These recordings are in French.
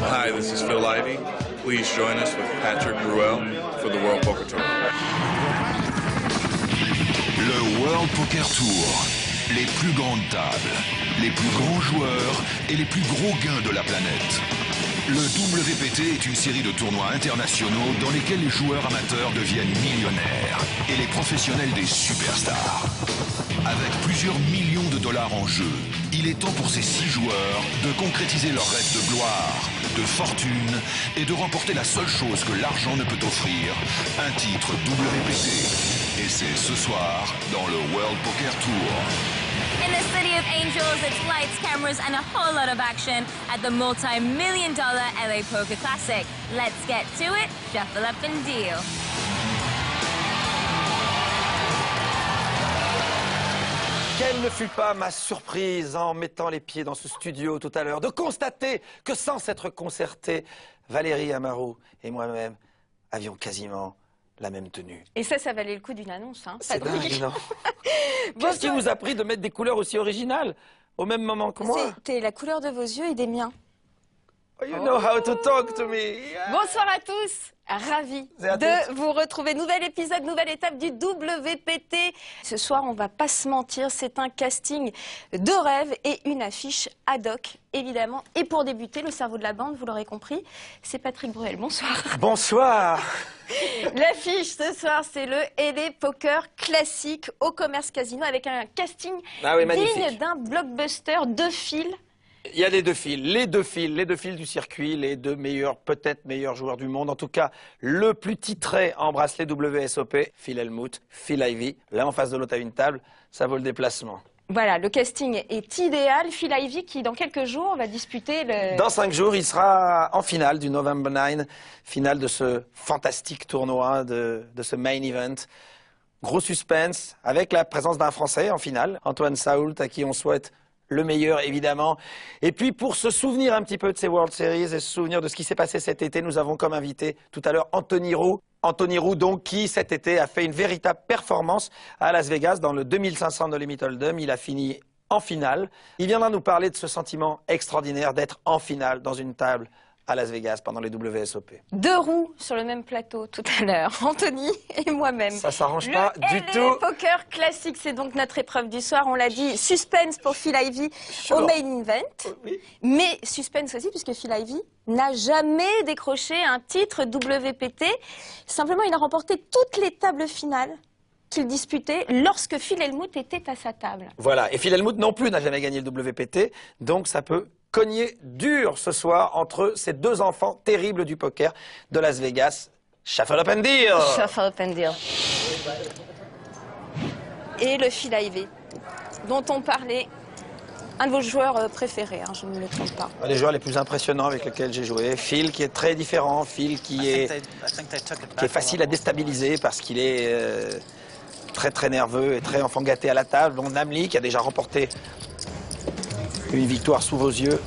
Hi, this is Phil Ivey. Please join us with Patrick Bruel for the World Poker Tour. Le World Poker Tour. Les plus grandes tables, les plus grands joueurs et les plus gros gains de la planète. Le WPT est une série de tournois internationaux dans lesquels les joueurs amateurs deviennent millionnaires et les professionnels des superstars. Avec plusieurs millions de dollars en jeu, il est temps pour ces 6 joueurs de concrétiser leur rêve de gloire, de fortune et de remporter la seule chose que l'argent ne peut offrir, un titre WPT. Et c'est ce soir dans le World Poker Tour. In the City of Angels, it's lights, cameras, and a whole lot of action at the multi-million-dollar LA Poker Classic. Let's get to it, shuffle up and deal. Quelle ne fut pas ma surprise en mettant les pieds dans ce studio tout à l'heure, de constater que sans s'être concertés, Valérie Amarou et moi-même avions quasiment la même tenue. Et ça valait le coup d'une annonce, hein. C'est dingue, non? Qu'est-ce qui vous a pris de mettre des couleurs aussi originales au même moment que moi? C'était la couleur de vos yeux et des miens. Oh, you know how to talk to me. Yeah. Bonsoir à tous, ravi de vous retrouver. Nouvel épisode, nouvelle étape du WPT. Ce soir, on va pas se mentir, c'est un casting de rêve et une affiche ad hoc, évidemment. Et pour débuter, le cerveau de la bande, vous l'aurez compris, c'est Patrick Bruel. Bonsoir. Bonsoir. L'affiche ce soir, c'est le LA Poker Classic au Commerce Casino avec un casting digne d'un blockbuster de fil. Il y a les deux fils du circuit, les deux meilleurs, peut-être meilleurs joueurs du monde. En tout cas, le plus titré en bracelet WSOP, Phil Hellmuth, Phil Ivey. Là, en face de l'autre à une table, ça vaut le déplacement. Voilà, le casting est idéal. Phil Ivey qui, dans quelques jours, va disputer le... Dans 5 jours, il sera en finale du November 9, finale de ce fantastique tournoi, de ce main event. Gros suspense, avec la présence d'un Français en finale, Antoine Saoult, à qui on souhaite le meilleur, évidemment. Et puis, pour se souvenir un petit peu de ces World Series et se souvenir de ce qui s'est passé cet été, nous avons comme invité tout à l'heure Anthony Roux. Anthony Roux, donc, qui cet été a fait une véritable performance à Las Vegas dans le 2500 de Limit Hold'em. Il a fini en finale. Il viendra nous parler de ce sentiment extraordinaire d'être en finale dans une table à Las Vegas pendant les WSOP. 2 roues sur le même plateau tout à l'heure, Anthony et moi-même. Ça s'arrange pas du tout. Le Poker Classic, c'est donc notre épreuve du soir. On l'a dit, suspense pour Phil Ivey au main event. Oui. Mais suspense aussi puisque Phil Ivey n'a jamais décroché un titre WPT. Simplement, il a remporté toutes les tables finales qu'il disputait lorsque Phil Hellmuth était à sa table. Voilà, et Phil Hellmuth non plus n'a jamais gagné le WPT, donc ça peut cogner dur ce soir entre ces deux enfants terribles du poker de Las Vegas. Shuffle up and deal. Shuffle up and deal. Et le Phil Ivey, dont on parlait, un de vos joueurs préférés, hein, je ne me trompe pas. Les joueurs les plus impressionnants avec lesquels j'ai joué. Phil qui est très différent, Phil qui est facile à déstabiliser parce qu'il est très nerveux et très enfant gâté à la table. Donc Namli qui a déjà remporté une victoire sous vos yeux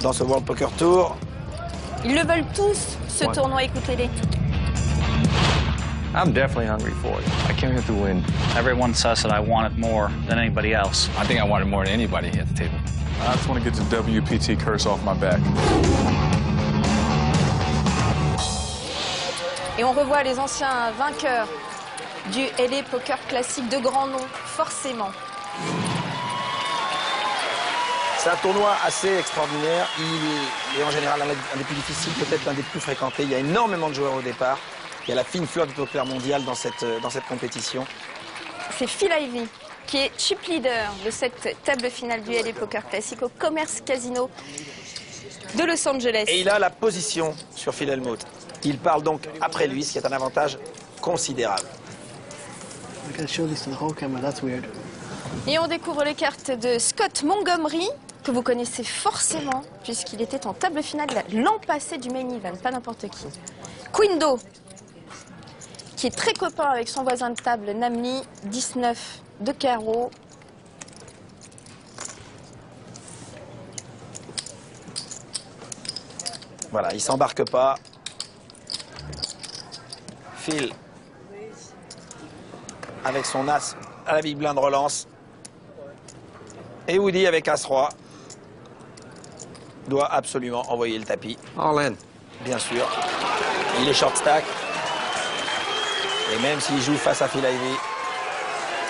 dans ce World Poker Tour. Ils le veulent tous, ce tournoi, écoutez-les. I'm definitely hungry for it. I came here to win. Everyone says that I want it more than anybody else. I think I want it more than anybody at the table. I just want to get the WPT curse off my back. Et on revoit les anciens vainqueurs du LA Poker Classic de grand nom, forcément. C'est un tournoi assez extraordinaire. Il est en général un des plus difficiles, peut-être l'un des plus fréquentés. Il y a énormément de joueurs au départ. Il y a la fine fleur du poker mondial dans cette compétition. C'est Phil Ivey qui est chip leader de cette table finale du LA Poker Classic au Commerce Casino de Los Angeles. Et il a la position sur Phil Hellmuth. Il parle donc après lui, ce qui est un avantage considérable. Et on découvre les cartes de Scott Montgomery, que vous connaissez forcément, puisqu'il était en table finale l'an passé du main event, pas n'importe qui. Quindo, qui est très copain avec son voisin de table, Namli, 19 de carreau. Voilà, il s'embarque pas. Phil, avec son as à la big blind relance. Et Woody avec as-roi. doit absolument envoyer le tapis. All in. Bien sûr. Il est short stack. Et même s'il joue face à Phil Ivey,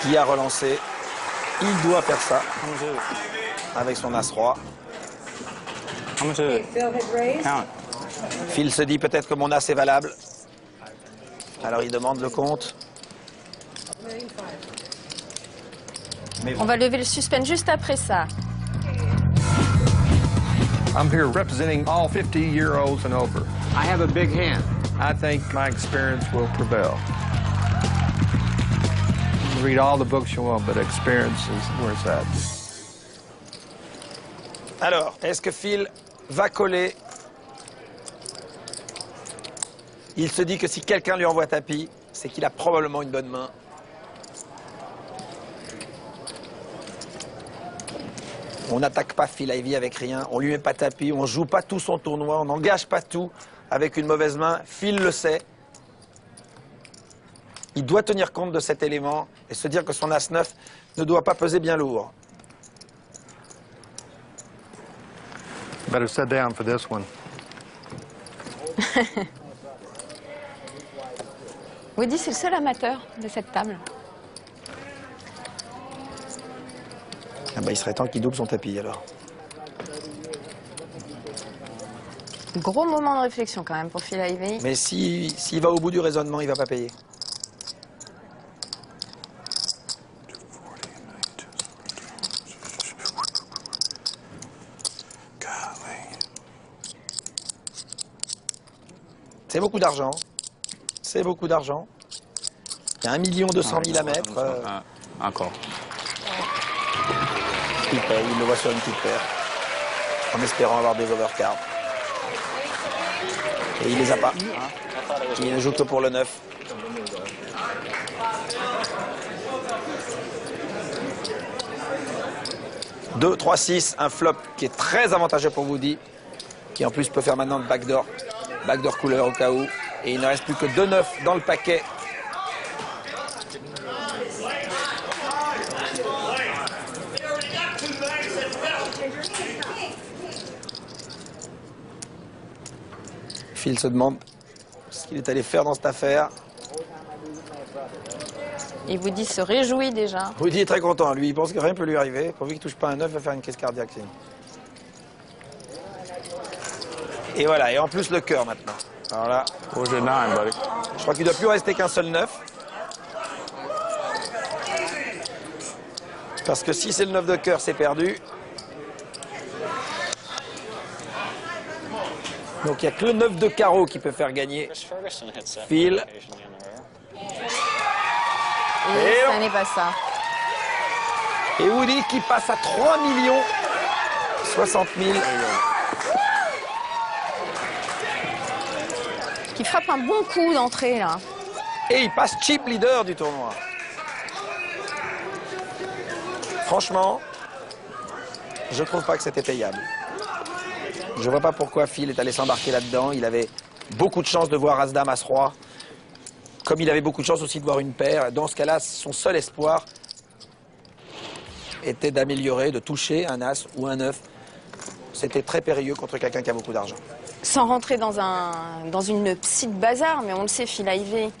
qui a relancé, il doit faire ça avec son As-Roi. Phil se dit peut-être que mon As est valable. Alors il demande le compte. On va lever le suspense juste après ça. I'm here representing all 50-year-olds and over. I have a big hand. I think my experience will prevail. You can read all the books you want, but experience is where it's at. Alors, est-ce que Phil va coller? Il se dit que si quelqu'un lui envoie tapis, c'est qu'il a probablement une bonne main. On n'attaque pas Phil Ivey avec rien, on lui met pas tapis, on joue pas tout son tournoi, on n'engage pas tout avec une mauvaise main. Phil le sait. Il doit tenir compte de cet élément et se dire que son As-9 ne doit pas peser bien lourd. Better sit down for this one. Woody, c'est le seul amateur de cette table. Ah bah, il serait temps qu'il double son tapis alors. Gros moment de réflexion quand même pour Phil Ivey. Mais s'il va au bout du raisonnement, il va pas payer. C'est beaucoup d'argent. C'est beaucoup d'argent. Il y a 1 200 000 à mettre. Encore. Il paye, il le voit sur une petite paire. En espérant avoir des overcards. Et il les a pas. Il ne joue que pour le 9. « 2, 3, 6, un flop qui est très avantageux pour Woody, qui en plus peut faire maintenant le backdoor couleur au cas où. Et il ne reste plus que 2 9 dans le paquet. Phil se demande ce qu'il est allé faire dans cette affaire. Et Woody se réjouit déjà. Woody est très content. Lui, il pense que rien ne peut lui arriver. Pourvu qu'il ne touche pas un 9, il va faire une crise cardiaque. Et voilà. Et en plus, le cœur maintenant. Alors là, je crois qu'il ne doit plus rester qu'un seul 9. Parce que si c'est le 9 de cœur, c'est perdu. Donc il n'y a que le 9 de carreau qui peut faire gagner Phil. Et ça n'est pas ça. Et Woody qui passe à 3 060 000. Qui frappe un bon coup d'entrée là. Et il passe chip leader du tournoi. Franchement, je trouve pas que c'était payable. Je vois pas pourquoi Phil est allé s'embarquer là-dedans. Il avait beaucoup de chance de voir As-Dame, As-Roi. Comme il avait beaucoup de chance aussi de voir une paire. Dans ce cas-là, son seul espoir était d'améliorer, de toucher un As ou un 9. C'était très périlleux contre quelqu'un qui a beaucoup d'argent. Sans rentrer dans une psy de bazar, mais on le sait, Phil Ivey,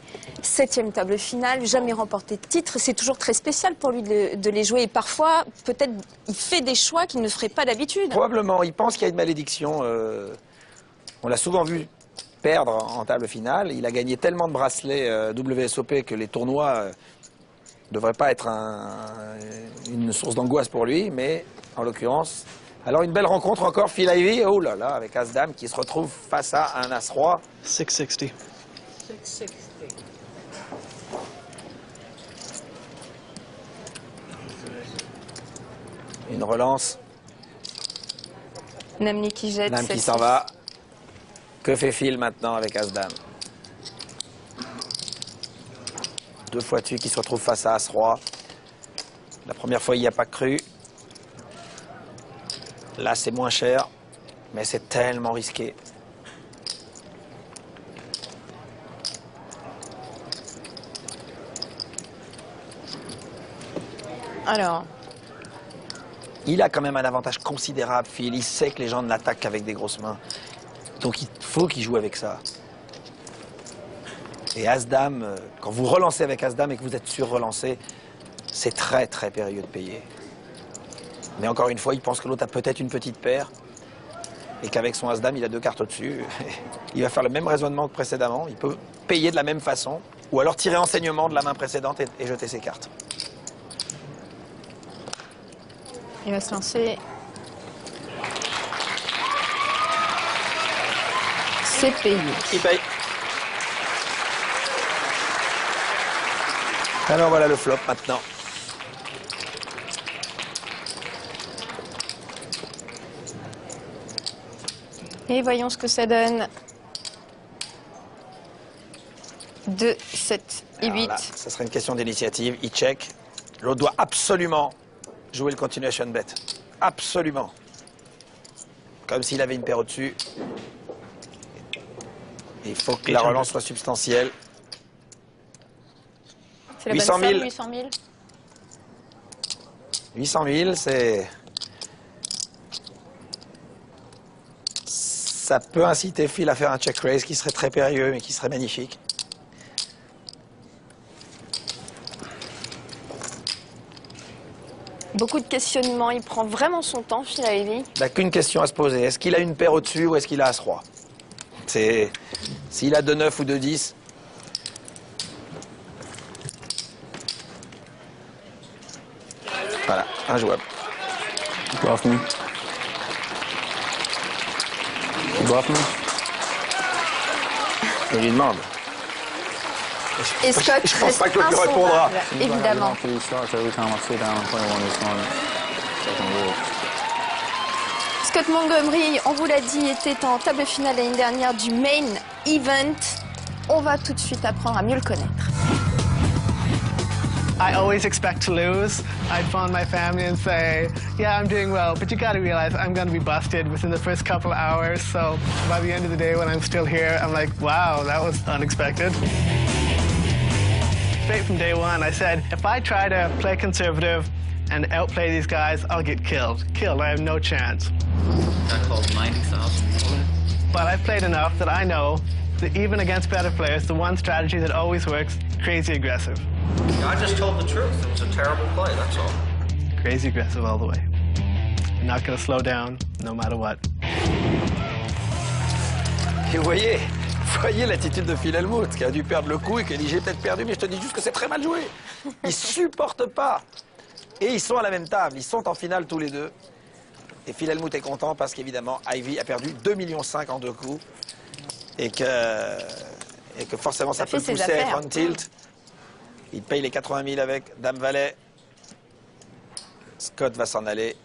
7e table finale, jamais remporté de titre. C'est toujours très spécial pour lui de les jouer. Et parfois, peut-être, il fait des choix qu'il ne ferait pas d'habitude. Probablement. Il pense qu'il y a une malédiction. On l'a souvent vu perdre en table finale. Il a gagné tellement de bracelets WSOP que les tournois ne devraient pas être une source d'angoisse pour lui. Mais, en l'occurrence... Alors une belle rencontre encore, Phil Ivey, oh là là, avec As-Dame qui se retrouve face à un As-Roi. 660. Une relance. Namni qui jette. Dame qui s'en va. Que fait Phil maintenant avec As-Dame? 2 fois dessus qui se retrouve face à As-Roi. La première fois, il n'y a pas cru. Là, c'est moins cher, mais c'est tellement risqué. Alors, Il a quand même un avantage considérable, Phil. Il sait que les gens ne l'attaquent qu'avec des grosses mains. Donc il faut qu'il joue avec ça. Et As-Dame, quand vous relancez avec As-Dame et que vous êtes sur-relancé, c'est très très périlleux de payer. Mais encore une fois, il pense que l'autre a peut-être une petite paire et qu'avec son As-Dame, il a 2 cartes au-dessus. Il va faire le même raisonnement que précédemment. Il peut payer de la même façon ou alors tirer enseignement de la main précédente et jeter ses cartes. Il va se lancer. C'est payé. Il paye. Alors voilà le flop maintenant. Et voyons ce que ça donne. 2, 7 et Alors 8. là, ça serait une question d'initiative. Il check. L'autre doit absolument jouer le continuation bet. Absolument. Comme s'il avait une paire au-dessus. Il faut que la relance soit substantielle. C'est la 800 bonne 000. somme, 800 000. 800 000, c'est... Ça peut inciter Phil à faire un check raise qui serait très périlleux, mais qui serait magnifique. Beaucoup de questionnements. Il prend vraiment son temps, Phil Ivey. Il n'a qu'une question à se poser. Est-ce qu'il a une paire au-dessus ou est-ce qu'il a As-Roi? C'est... S'il a 2-9 ou 2-10... Voilà, injouable. Bluff me. Bluff me. Il lui demande. Et Scott Je pense reste pas que l'autre lui répondra. insolvable, évidemment. Scott Montgomery, on vous l'a dit, était en table finale l'année dernière du Main Event. On va tout de suite apprendre à mieux le connaître. I always expect to lose. I'd phone my family and say, yeah, I'm doing well, but you gotta realize I'm gonna be busted within the first couple of hours. So by the end of the day, when I'm still here, I'm like, wow, that was unexpected. Straight from day one, I said, if I try to play conservative and outplay these guys, I'll get killed. Killed, I have no chance. That called 90,000. But I've played enough that I know that even against better players, the one strategy that always works, crazy aggressive. I just told the truth. It was a terrible play, that's all. Crazy aggressive all the way. You're not going to slow down, no matter what. Et vous voyez l'attitude de Phil Hellmuth, qui a dû perdre le coup et qui a dit j'ai peut-être perdu, mais je te dis juste que c'est très mal joué. Ils supportent pas. Et ils sont à la même table, ils sont en finale tous les deux. Et Phil Hellmuth est content parce qu'évidemment, Ivey a perdu 2,5 millions en 2 coups. Et que forcément, ça peut le pousser à être on tilt. Il paye les 80 000 avec Dame-Valet. Scott va s'en aller.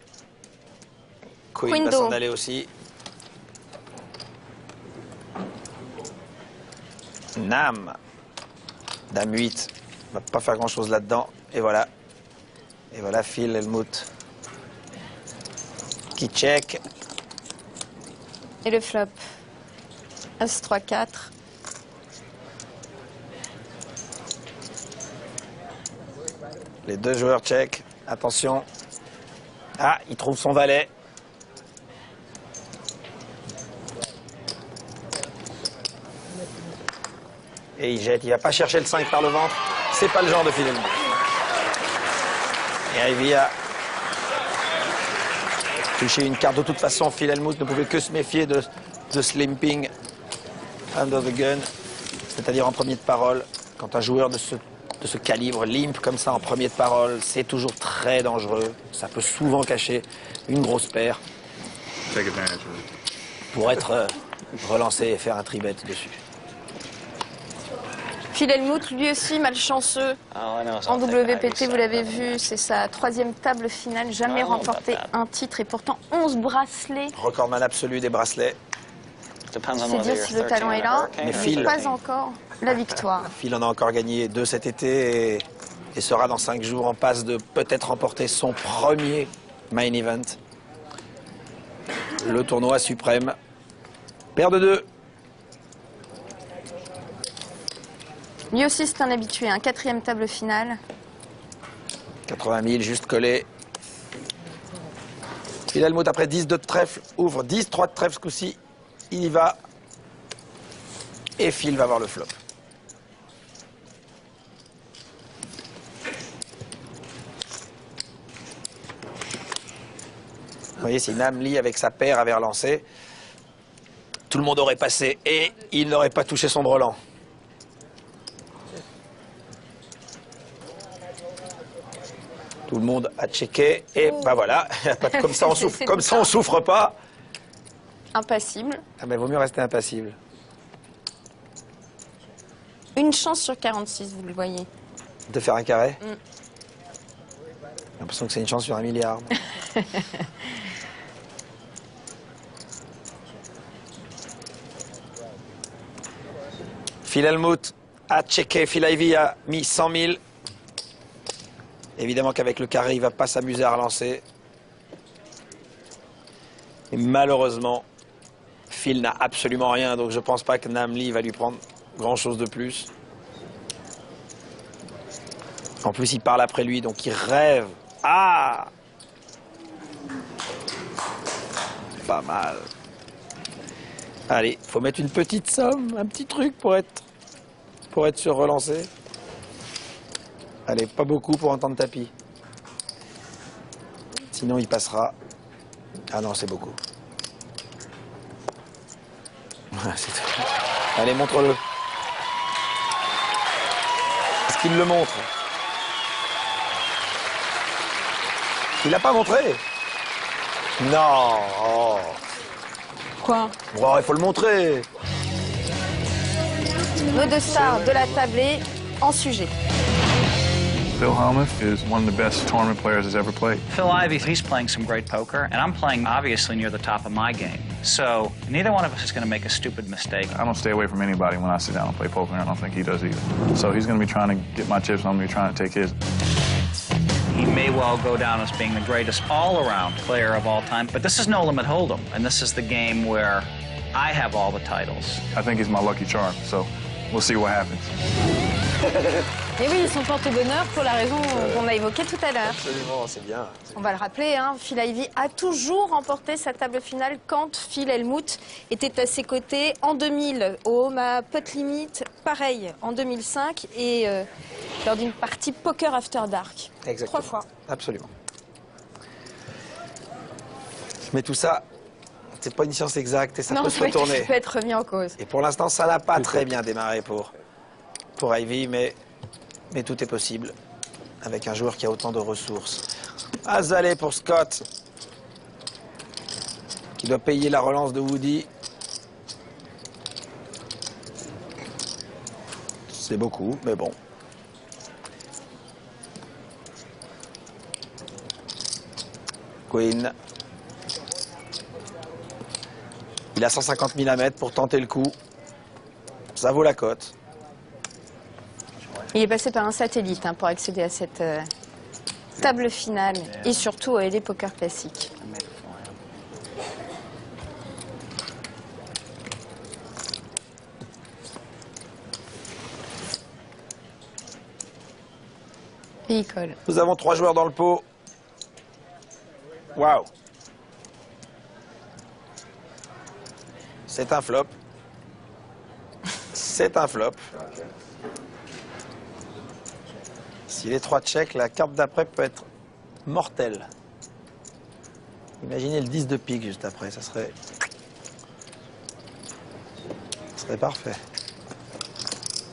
Queen va s'en aller aussi. Nam. Dame 8. Va pas faire grand-chose là-dedans. Et voilà. Et voilà Phil Hellmuth qui check. Et le flop. As 3 4. Les deux joueurs check. Attention. Ah, il trouve son valet. Et il jette. Il va pas chercher le 5 par le ventre. C'est pas le genre de Phil Hellmuth. Et Ivey a touché une carte. De toute façon, Phil Hellmuth ne pouvait que se méfier de slimping under the gun, c'est-à-dire en premier de parole. Quand un joueur de ce calibre limp comme ça en premier de parole, c'est toujours très dangereux. Ça peut souvent cacher une grosse paire pour être relancé et faire un tribet dessus. Phil Hellmuth, lui aussi malchanceux en WPT, vous l'avez vu, c'est sa 3e table finale, jamais remporté un titre et pourtant 11 bracelets. Recordman absolu des bracelets. C'est dire si le talent est là, Mais mais Phil, pas encore la victoire. Phil en a encore gagné 2 cet été et sera dans 5 jours en passe de peut-être remporter son premier main event. Le tournoi suprême. Paire de 2. Lui aussi c'est un habitué, un 4e table finale. 80 000 juste collé. Phil Hellmuth, après 10 de trèfle, ouvre 10, 3 de trèfle ce coup-ci. Il y va. Et Phil va voir le flop. Vous voyez, si Nam Lee, avec sa paire, avait relancé, tout le monde aurait passé et il n'aurait pas touché son brelan. Tout le monde a checké et bah voilà, comme ça on souffre, comme ça on souffre pas. Impassible. Ah ben vaut mieux rester impassible. Une chance sur 46, vous le voyez. De faire un carré. J'ai l'impression que c'est une chance sur 1 milliard. Phil Hellmuth a checké, Phil Ivey a mis 100 000. Évidemment qu'avec le carré, il ne va pas s'amuser à relancer. Et malheureusement, Phil n'a absolument rien, donc je ne pense pas que Nam Lee va lui prendre grand-chose de plus. En plus, il parle après lui, donc il rêve. Ah! Pas mal. Allez, faut mettre une petite somme, un petit truc pour être sur relancé. Allez, pas beaucoup pour un temps de tapis. Sinon, il passera. Ah non, c'est beaucoup. Allez, montre-le. Est-ce qu'il le montre? Il l'a pas montré. Non. Oh. Quoi? Oh, il faut le montrer. Nos deux stars de la tablée en sujet. Phil Hellmuth is one of the best tournament players he's ever played. Phil Ivey, he's playing some great poker, and I'm playing obviously near the top of my game. So neither one of us is going to make a stupid mistake. I don't stay away from anybody when I sit down and play poker, and I don't think he does either. So he's going to be trying to get my chips, and I'm going to be trying to take his. He may well go down as being the greatest all-around player of all time, but this is No Limit Hold'em, and this is the game where I have all the titles. I think he's my lucky charm, so we'll see what happens. Et oui, ils sont porte-bonheur pour la raison qu'on a évoquée tout à l'heure. Absolument, c'est bien. On va le rappeler, hein, Phil Ivey a toujours remporté sa table finale quand Phil Hellmuth était à ses côtés en 2000 au home à Putt Limit, pareil en 2005 et lors d'une partie Poker After Dark. Exactement. 3 fois. Absolument. Mais tout ça, c'est pas une science exacte et ça peut se retourner. Ça peut être remis en cause. Et pour l'instant, ça n'a pas très bien démarré pour Ivey, mais tout est possible avec un joueur qui a autant de ressources. Azalée pour Scott, qui doit payer la relance de Woody. C'est beaucoup, mais bon. Queen. Il a 150 000 à mettre pour tenter le coup. Ça vaut la cote. Il est passé par un satellite pour accéder à cette table finale et surtout à des poker classiques. Et il colle. Nous avons 3 joueurs dans le pot. Waouh! C'est un flop. C'est un flop. Si les 3 checks, la carte d'après peut être mortelle. Imaginez le 10 de pique juste après, ça serait parfait.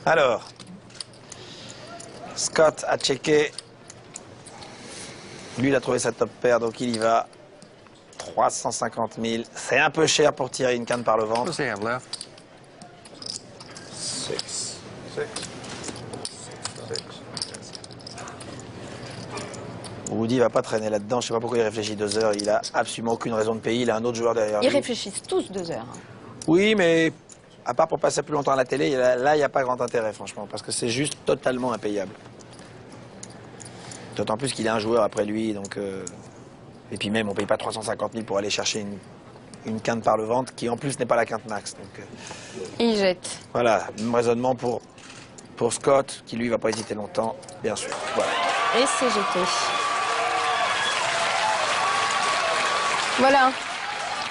Alors, Scott a checké. Lui, il a trouvé sa top paire, donc il y va. 350 000. C'est un peu cher pour tirer une canne par le ventre. 6. Woody va pas traîner là-dedans. Je sais pas pourquoi il réfléchit 2 heures. Il a absolument aucune raison de payer. Il a un autre joueur derrière lui. Ils réfléchissent tous 2 heures. Oui, mais à part pour passer plus longtemps à la télé, là, il n'y a pas grand intérêt, franchement, parce que c'est juste totalement impayable. D'autant plus qu'il a un joueur après lui, donc... Et puis même, on paye pas 350 000 pour aller chercher une quinte par le ventre, qui en plus n'est pas la quinte max. Donc, il jette. Voilà, même raisonnement pour Scott, qui lui va pas hésiter longtemps, bien sûr. Voilà. Et c'est jeté. Voilà.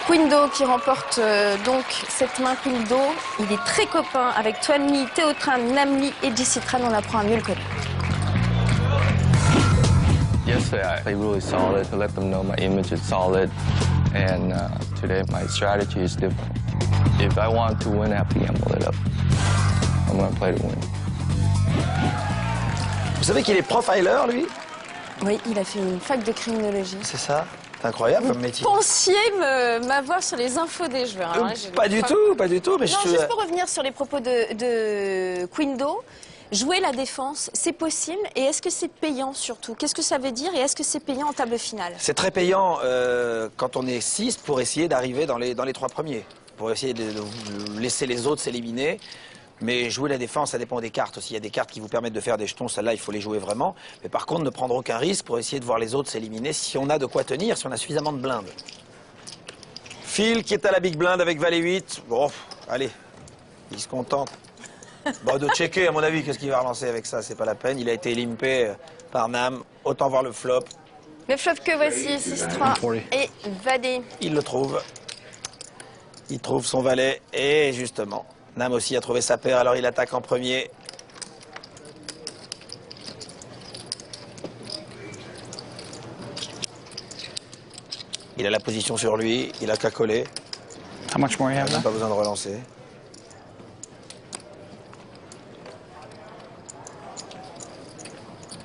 Queen Do qui remporte donc cette main Queen Do. Il est très copain avec Tuan Lee, Theo Tran, Nam Lee et JC Tran. On apprend à mieux le connaître. Yesterday I played really solid to let them know my image is solid, and today my strategy is different. If I want to win, I have to gamble it up. I'm going to play to win. Vous savez qu'il est profiler, lui? Oui, il a fait une fac de criminologie. C'est ça? C'est incroyable comme métier. Vous pensiez m'avoir sur les infos des joueurs. Hein, pas du tout, pas du tout. Mais non, juste pour revenir sur les propos de Queen Do, jouer la défense, c'est possible. Et est-ce que c'est payant surtout? Qu'est-ce que ça veut dire et est-ce que c'est payant en table finale? C'est très payant quand on est 6 pour essayer d'arriver dans les 3 premiers. Pour essayer de laisser les autres s'éliminer. Mais jouer la défense, ça dépend des cartes aussi. Il y a des cartes qui vous permettent de faire des jetons, celles-là, il faut les jouer vraiment. Mais par contre, ne prendre aucun risque pour essayer de voir les autres s'éliminer si on a de quoi tenir, si on a suffisamment de blindes. Phil qui est à la big blind avec valet 8. Bon, allez, il se contente. Bon, de checker, à mon avis, qu'est-ce qu'il va relancer avec ça, c'est pas la peine. Il a été limpé par Nam, autant voir le flop. Le flop que voici, 6-3 et valet. Il le trouve. Il trouve son valet et justement... Nam aussi a trouvé sa paire, alors il attaque en premier. Il a la position sur lui, il a qu'à coller. How much more you have Il n'a pas besoin de relancer.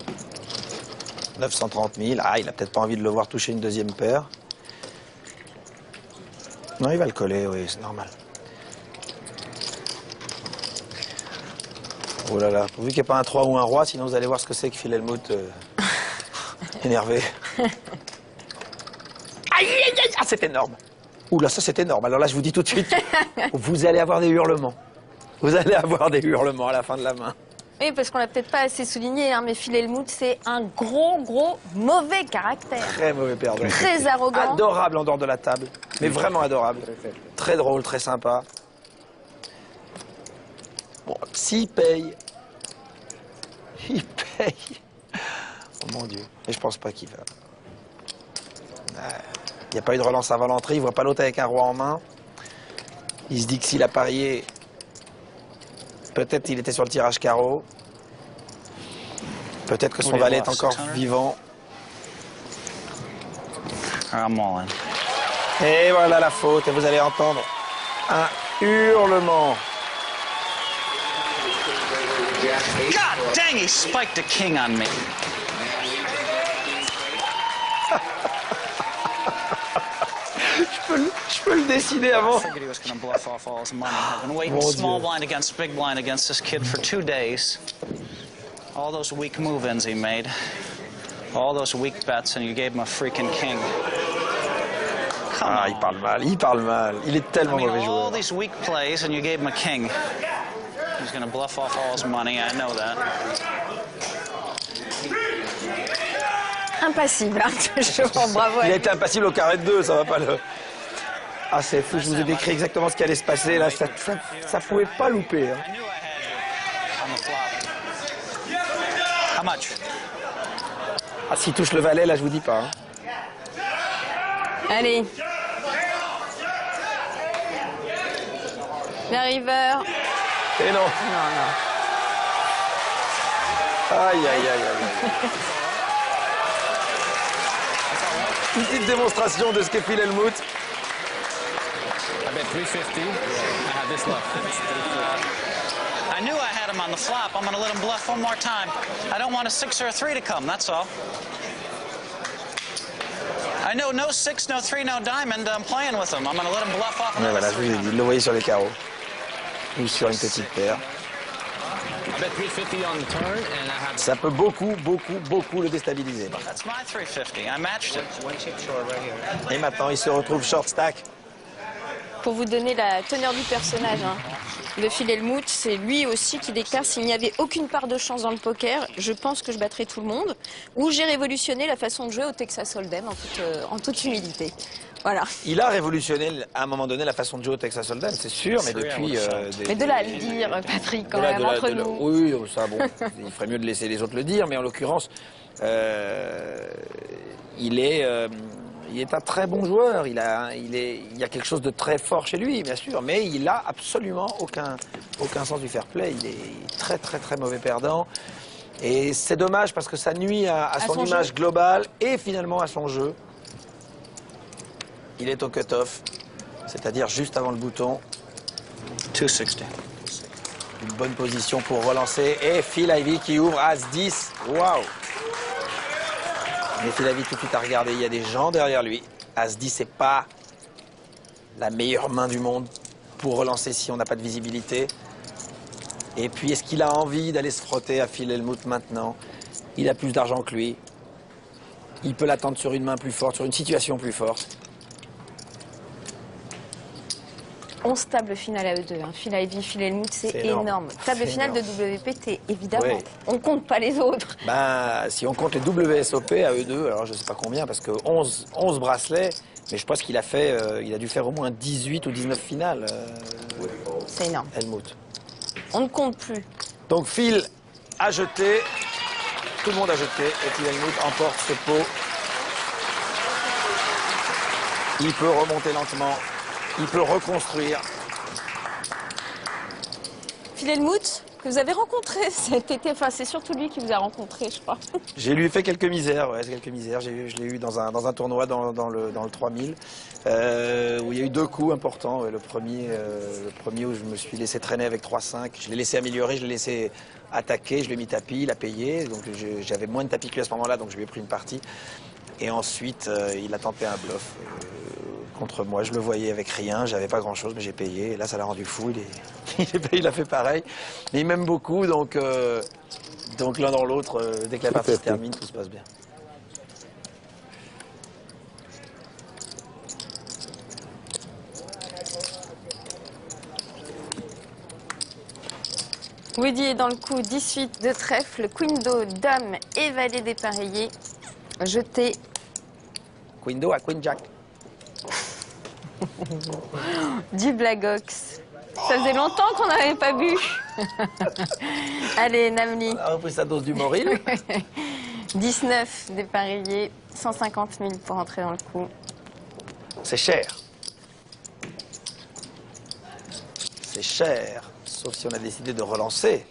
« 930 000. Ah, il a peut-être pas envie de le voir toucher une deuxième paire. Non, il va le coller, oui, c'est normal. Oh là là, pourvu qu'il n'y ait pas un 3 ou un roi, sinon vous allez voir ce que c'est que Phil Hellmuth énervé. Aïe, aïe, aïe, ah, c'est énorme. Ouh là, ça c'est énorme. Alors là, je vous dis tout de suite, vous allez avoir des hurlements. Vous allez avoir des hurlements à la fin de la main. Oui, parce qu'on l'a peut-être pas assez souligné, hein, mais Phil Hellmuth, c'est un gros mauvais caractère. Très mauvais perdant. Très arrogant. Adorable en dehors de la table, mais vraiment adorable. Très drôle, très sympa. Bon, s'il paye, il paye. Oh mon Dieu. Mais je pense pas qu'il va. Il n'y a pas eu de relance avant l'entrée, il voit pas l'autre avec un roi en main. Il se dit que s'il a parié, peut-être il était sur le tirage carreau. Peut-être que son valet est encore vivant. I'm all in. Et voilà la faute, et vous allez entendre un hurlement. God dang, he spiked a king on me. Je peux le décider avant. I figured he was going to bluff off all his money. I've been waiting small blind against big blind against this kid for 2 days. All those weak move-ins he made. All those weak bets, and you gave him a freaking king. Ah, il parle mal, il parle mal. Il est tellement mauvais joueur. All these weak plays, and you gave him a king. He's going to bluff off all his money, I know that. Impassible, hein, toujours. Bravo. Il a été impassible au carré de 2, ça va pas le... Ah, c'est fou, je vous ai décrit exactement ce qui allait se passer, là, ça pouvait pas louper. Hein. How much? Ah, s'il touche le valet, là, je vous dis pas. Hein. Allez. La river. Et non. Non. Aïe, aïe, aïe, aïe. Une petite démonstration de ce qu'est Phil Hellmuth. I bet 350. I have this left. I knew I had him on the flop. I'm going to let him bluff one more time. I don't want a 6 or a 3 to come, that's all. I know no 6, no 3, no diamond. I'm playing with him. I'm going to let him bluff off Mais another voilà, 3 je vous ai dit, il le voyait sur les carreaux. Ou sur une petite paire. I bet 350 on the turn, and I have... Ça peut beaucoup le déstabiliser. That's my 350. I matched it. Et maintenant, il se retrouve short stack. Pour vous donner la teneur du personnage, hein, de Phil Hellmuth, c'est lui aussi qui déclare: s'il n'y avait aucune part de chance dans le poker, je pense que je battrais tout le monde, ou j'ai révolutionné la façon de jouer au Texas Hold'em en toute humilité. Voilà. Il a révolutionné à un moment donné la façon de jouer au Texas Hold'em, c'est sûr, mais depuis... Mais de là à le dire, Patrick, quand même, entre nous. Oui, ça, bon, il ferait mieux de laisser les autres le dire, mais en l'occurrence, il est Il est un très bon joueur, il y a quelque chose de très fort chez lui, bien sûr, mais il n'a absolument aucun sens du fair play. Il est très très très mauvais perdant. Et c'est dommage parce que ça nuit à son image globale et finalement à son jeu. Il est au cut-off, c'est-à-dire juste avant le bouton. 260. Une bonne position pour relancer. Et Phil Ivey qui ouvre As-10. Waouh! Mais Phil Ivey tout de suite à regarder, il y a des gens derrière lui. As-10, c'est pas la meilleure main du monde pour relancer si on n'a pas de visibilité. Et puis, est-ce qu'il a envie d'aller se frotter à Phil Hellmuth maintenant? Il a plus d'argent que lui. Il peut l'attendre sur une main plus forte, sur une situation plus forte. 11 tables finales à eux deux. Hein. Phil Ivey, Phil Hellmuth, c'est énorme. Table finale de WPT, évidemment. Oui. On compte pas les autres. Ben, si on compte les WSOP à eux deux, alors je sais pas combien, parce que 11 bracelets, mais je pense qu'il a fait, il a dû faire au moins 18 ou 19 finales. C'est énorme. Hellmuth. On ne compte plus. Donc Phil a jeté, tout le monde a jeté, et Phil Hellmuth emporte ce pot. Il peut remonter lentement. Il peut reconstruire. Phil Hellmuth, que vous avez rencontré cet été, enfin c'est surtout lui qui vous a rencontré, je crois. J'ai lui fait quelques misères, ouais, quelques misères. Je l'ai eu dans un tournoi dans le 3000, où il y a eu deux coups importants. Ouais, le premier où je me suis laissé traîner avec 3-5. Je l'ai laissé améliorer, je l'ai laissé attaquer, je l'ai mis tapis, il a payé. Donc j'avais moins de tapis que lui à ce moment-là, donc je lui ai pris une partie. Et ensuite, il a tenté un bluff. Contre moi, je le voyais avec rien, j'avais pas grand chose, mais j'ai payé. Et là, ça l'a rendu fou. Il a fait pareil. Mais il m'aime beaucoup, donc l'un dans l'autre, dès que la partie se termine, tout se passe bien. Woody est dans le coup, 18 de trèfle, Queen d'eau, dame et valet dépareillé. Jeté. Queen d'eau à Queen Jack. Du Black Ox. Ça faisait longtemps qu'on n'avait pas bu. Allez, Namli. On a repris sa dose du Moril. 19 dépareillés, 150 000 pour entrer dans le coup. C'est cher. C'est cher. Sauf si on a décidé de relancer.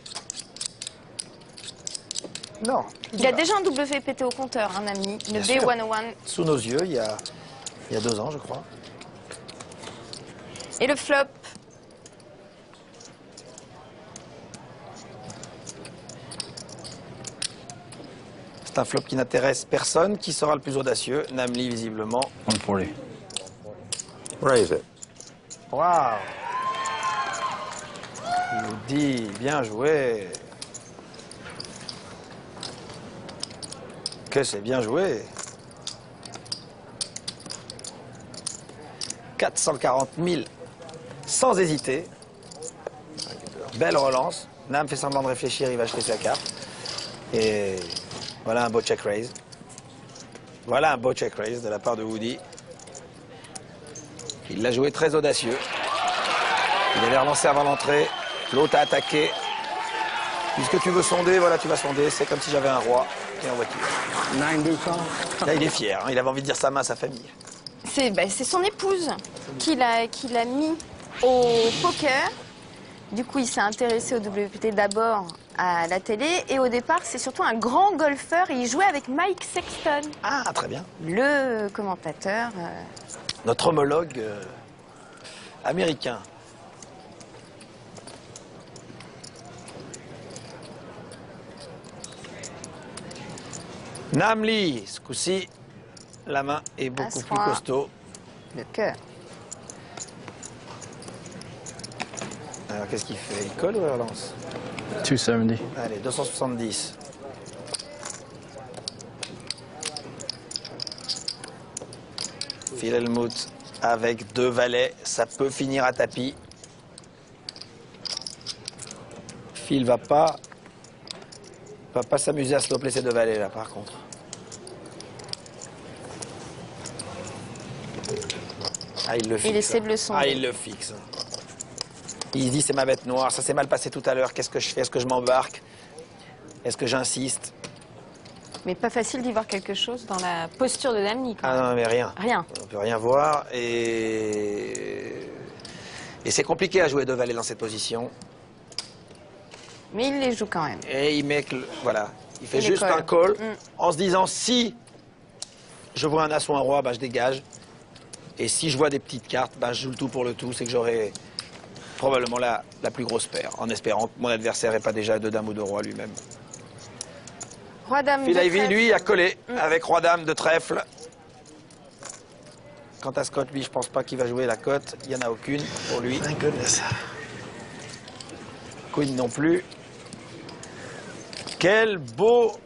Non. Il y a déjà un WPT au compteur, hein, Namli. Le B101. Sous nos yeux, il y a 2 ans, je crois. Et le flop. C'est un flop qui n'intéresse personne. Qui sera le plus audacieux? Namli, visiblement. 140. Raise it. Waouh! Woody, bien joué. Que c'est bien joué. 440 000 sans hésiter. Belle relance. Nam fait semblant de réfléchir, il va jeter sa carte. Et voilà un beau check raise. Voilà un beau check raise de la part de Woody. Il l'a joué très audacieux. Il avait relancé avant l'entrée. L'autre a attaqué. Puisque tu veux sonder, voilà, tu vas sonder. C'est comme si j'avais un roi. Et en voiture. Là, il est fier. Hein. Il avait envie de dire sa main à sa famille. C'est son épouse qui l'a mis au poker. Du coup, il s'est intéressé au WPT d'abord à la télé. Et au départ, c'est surtout un grand golfeur. Et il jouait avec Mike Sexton. Ah, très bien. Le commentateur. Notre homologue américain. Namli, ce coup-ci, la main est beaucoup plus costaud. Le cœur. Alors, qu'est-ce qu'il fait? Il colle ou il relance? 270. Allez, 270. Phil Hellmuth avec 2 valets, ça peut finir à tapis. Phil va pas s'amuser à sloper ces 2 valets là, par contre. Ah, il le fixe. Il essaie de le sonder. Ah, il le fixe. Il se dit, c'est ma bête noire, ça s'est mal passé tout à l'heure, qu'est-ce que je fais? Est-ce que je m'embarque? Est-ce que j'insiste? Mais pas facile d'y voir quelque chose dans la posture de Damny. Ah non, mais rien. Rien. On peut rien voir et c'est compliqué à jouer deux valets dans cette position. Mais il les joue quand même. Et il met, voilà, il fait juste un call en se disant si je vois un as ou un roi, bah, je dégage. Et si je vois des petites cartes, bah, je joue le tout pour le tout. C'est que j'aurai probablement la plus grosse paire, en espérant que mon adversaire n'ait pas déjà deux dames ou deux rois lui-même. Roi-dame de Phil Ivey, trèfle. lui, a collé avec roi-dame de trèfle. Quant à Scott, lui, je pense pas qu'il va jouer la cote. Il n'y en a aucune pour lui. Thank goodness. Queen non plus. Quel beau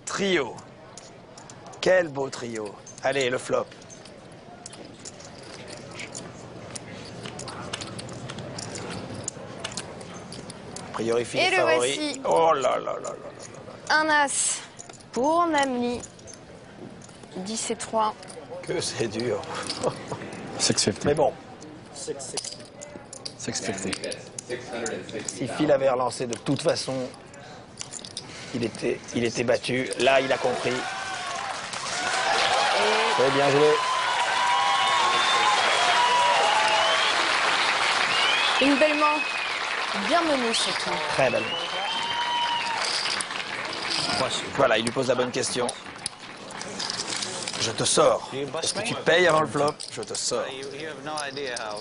trio. Quel beau trio. Allez, le flop. A priori, Phil Et est le favori. voici. Oh là là là là là. Un as pour Damny. 10 et 3. Que c'est dur. 650. Mais bon, 650. si Phil avait relancé de toute façon, il était battu. Là, il a compris. Très bien joué. Une belle main. Bien menée surtout. Très belle. Voilà, il lui pose la bonne question. Je te sors. Est-ce que tu payes avant le flop? Je te sors. You have no idea how.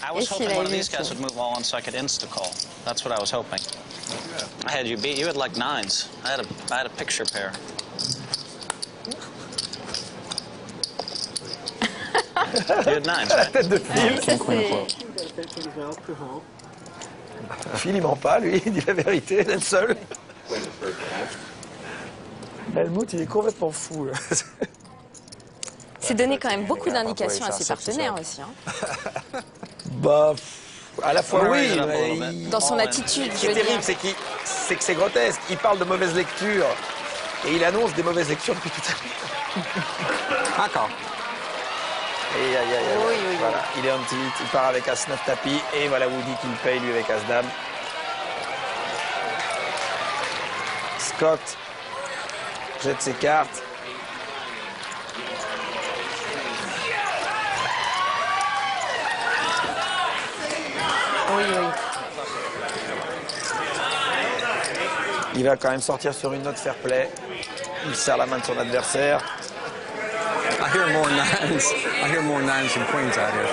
I was hoping one of these guys would move all in so I could insta-call. That's what I was hoping. I had you beat. You had like nines. I had a picture pair. You had nines, La right? tête de Phil. Ça, c'est... Phil, il ment pas, lui, il dit la vérité, d'être seul. Helmut, il est complètement fou. Là. C'est donner quand même beaucoup d'indications à ses partenaires aussi. Hein. Bah, à la fois oui, mais Dans son attitude, ce je qui est veux dire. terrible, c'est que c'est grotesque. Il parle de mauvaise lecture et il annonce des mauvaises lectures depuis tout à l'heure. Encore. Et aïe, aïe, aïe. Oui, oui, oui. Voilà, il est en tilt, il part avec As 9 tapis et voilà Woody qui le paye lui avec As dame. Scott jette ses cartes. Oui, oui. Il va quand même sortir sur une note fair play. Il serre la main de son adversaire. I hear more nines. I hear more nines than queens out here.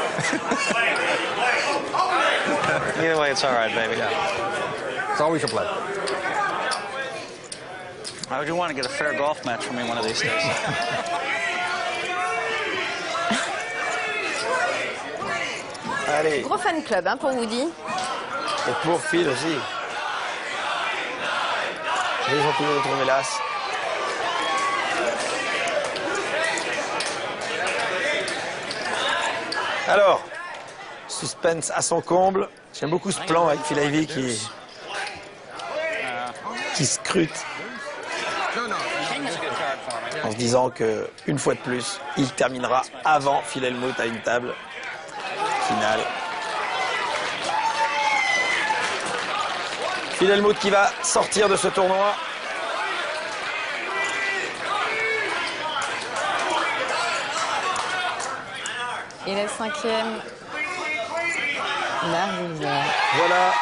Either way, it's all right, baby. It's always a play. I do want to get a fair golf match for me one of these days. Allez, Gros fan club hein, pour Woody. et pour Phil aussi. Ils ont pu retrouver l'As. Alors, suspense à son comble. J'aime beaucoup ce plan avec Phil Ivey qui scrute en se disant que une fois de plus, il terminera avant Phil Hellmuth à une table finale. Phil Hellmuth qui va sortir de ce tournoi. Et la cinquième. L'arrivée. Voilà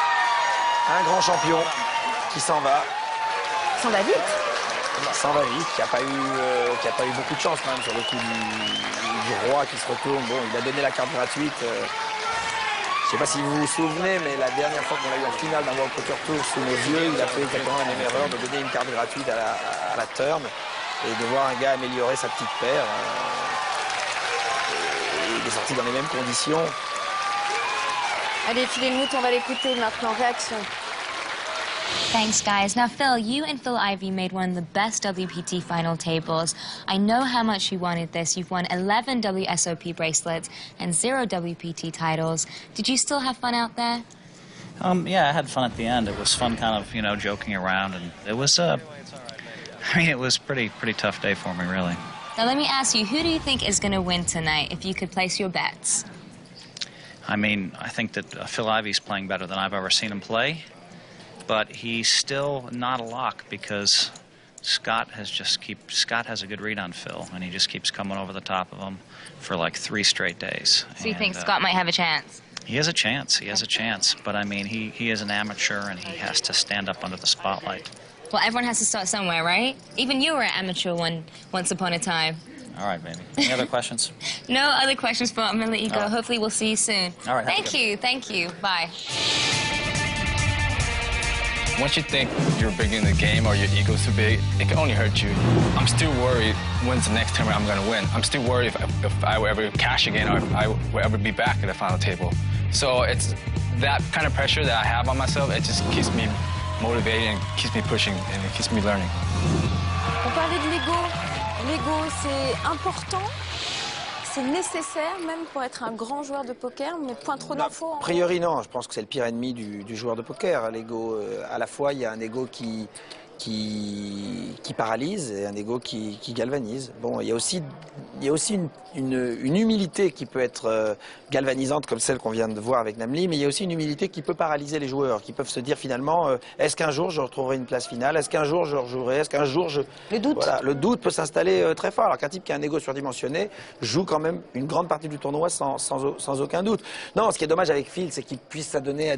un grand champion qui s'en va. S'en va vite. S'en va vite, qui n'a pas eu beaucoup de chance quand même sur le coup du roi qui se retourne. Bon, il a donné la carte gratuite. Je ne sais pas si vous vous souvenez, mais la dernière fois qu'on l'a eu en finale d'un World Poker Tour sous nos yeux, il a fait exactement la même erreur de donner une carte gratuite à la turn et de voir un gars améliorer sa petite paire. Et il est sorti dans les mêmes conditions. Allez, Phil Hellmuth, on va l'écouter maintenant. Réaction. Thanks, guys. Now, Phil, you and Phil Ivey made one of the best WPT final tables. I know how much you wanted this. You've won 11 WSOP bracelets and 0 WPT titles. Did you still have fun out there? Yeah, I had fun at the end. It was fun kind of, joking around, and it was, it was pretty tough day for me, really. Now, let me ask you, who do you think is going to win tonight if you could place your bets? I mean, I think that Phil Ivey's playing better than I've ever seen him play, but he's still not a lock because Scott has a good read on Phil, and he just keeps coming over the top of him for like 3 straight days. So you think Scott might have a chance? He has a chance. He has a chance. But I mean, he is an amateur, and he has to stand up under the spotlight. Well, everyone has to start somewhere, right? Even you were an amateur once upon a time. All right, baby. Any other questions? No other questions, but I'm gonna let you go. Right. Hopefully we'll see you soon. All right. Thank you. Bye. Once you think you're big in the game or your ego's too big, it can only hurt you. I'm still worried when's the next time I'm going to win. I'm still worried if I will ever cash again or if I will ever be back at the final table. So it's that kind of pressure that I have on myself. It just keeps me motivated and keeps me pushing and it keeps me learning. On parlait de l'ego. L'ego, c'est important. C'est nécessaire même pour être un grand joueur de poker, mais point trop d'infos. A priori, non. Je pense que c'est le pire ennemi du joueur de poker. L'ego, à la fois, il y a un ego qui paralyse et un ego qui galvanise. Bon, il y a aussi une humilité qui peut être galvanisante comme celle qu'on vient de voir avec Namli, mais il y a aussi une humilité qui peut paralyser les joueurs, qui peuvent se dire finalement, est-ce qu'un jour je retrouverai une place finale, est-ce qu'un jour je rejouerai, est-ce qu'un jour je... Le doute. Voilà, le doute peut s'installer très fort, alors qu'un type qui a un ego surdimensionné joue quand même une grande partie du tournoi sans aucun doute. Non, ce qui est dommage avec Phil, c'est qu'il puisse s'adonner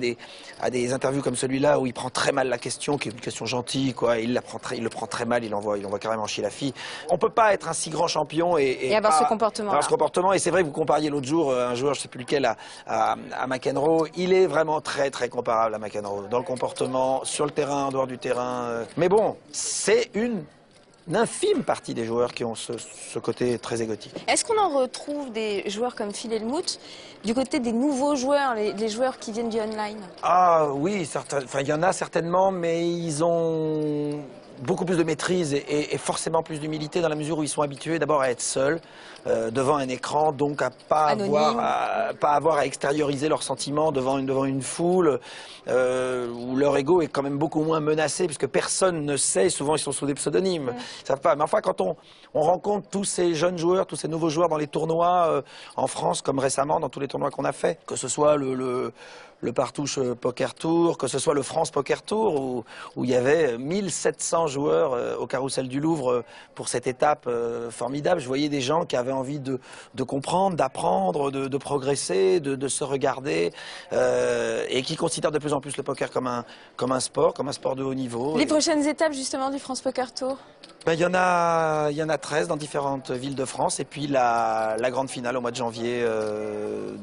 à des interviews comme celui-là où il prend très mal la question, qui est une question gentille, quoi. Il le prend très mal, il envoie carrément chier la fille. On peut pas être un si grand champion et avoir ce comportement. Avoir ce comportement. Et c'est vrai que vous compariez l'autre jour un joueur, je sais plus lequel, à McEnroe. Il est vraiment très très comparable à McEnroe dans le comportement, sur le terrain, en dehors du terrain. Mais bon, c'est une infime partie des joueurs qui ont ce côté très égotique. Est-ce qu'on en retrouve des joueurs comme Phil Hellmuth du côté des nouveaux joueurs, les joueurs qui viennent du online? Ah oui, il y en a certainement, mais ils ont beaucoup plus de maîtrise et forcément plus d'humilité dans la mesure où ils sont habitués d'abord à être seuls devant un écran, donc à pas avoir à extérioriser leurs sentiments devant une foule où leur ego est quand même beaucoup moins menacé puisque personne ne sait, souvent ils sont sous des pseudonymes, ils savent pas. Mais enfin quand on rencontre tous ces jeunes joueurs, tous ces nouveaux joueurs dans les tournois en France comme récemment dans tous les tournois qu'on a fait, que ce soit le Partouche Poker Tour, que ce soit le France Poker Tour, où il y avait 1700 joueurs au Carrousel du Louvre pour cette étape formidable. Je voyais des gens qui avaient envie de comprendre, d'apprendre, de progresser, de se regarder, et qui considèrent de plus en plus le poker comme un sport de haut niveau. Les prochaines étapes justement du France Poker Tour? Ben, il y en a 13 dans différentes villes de France et puis la grande finale au mois de janvier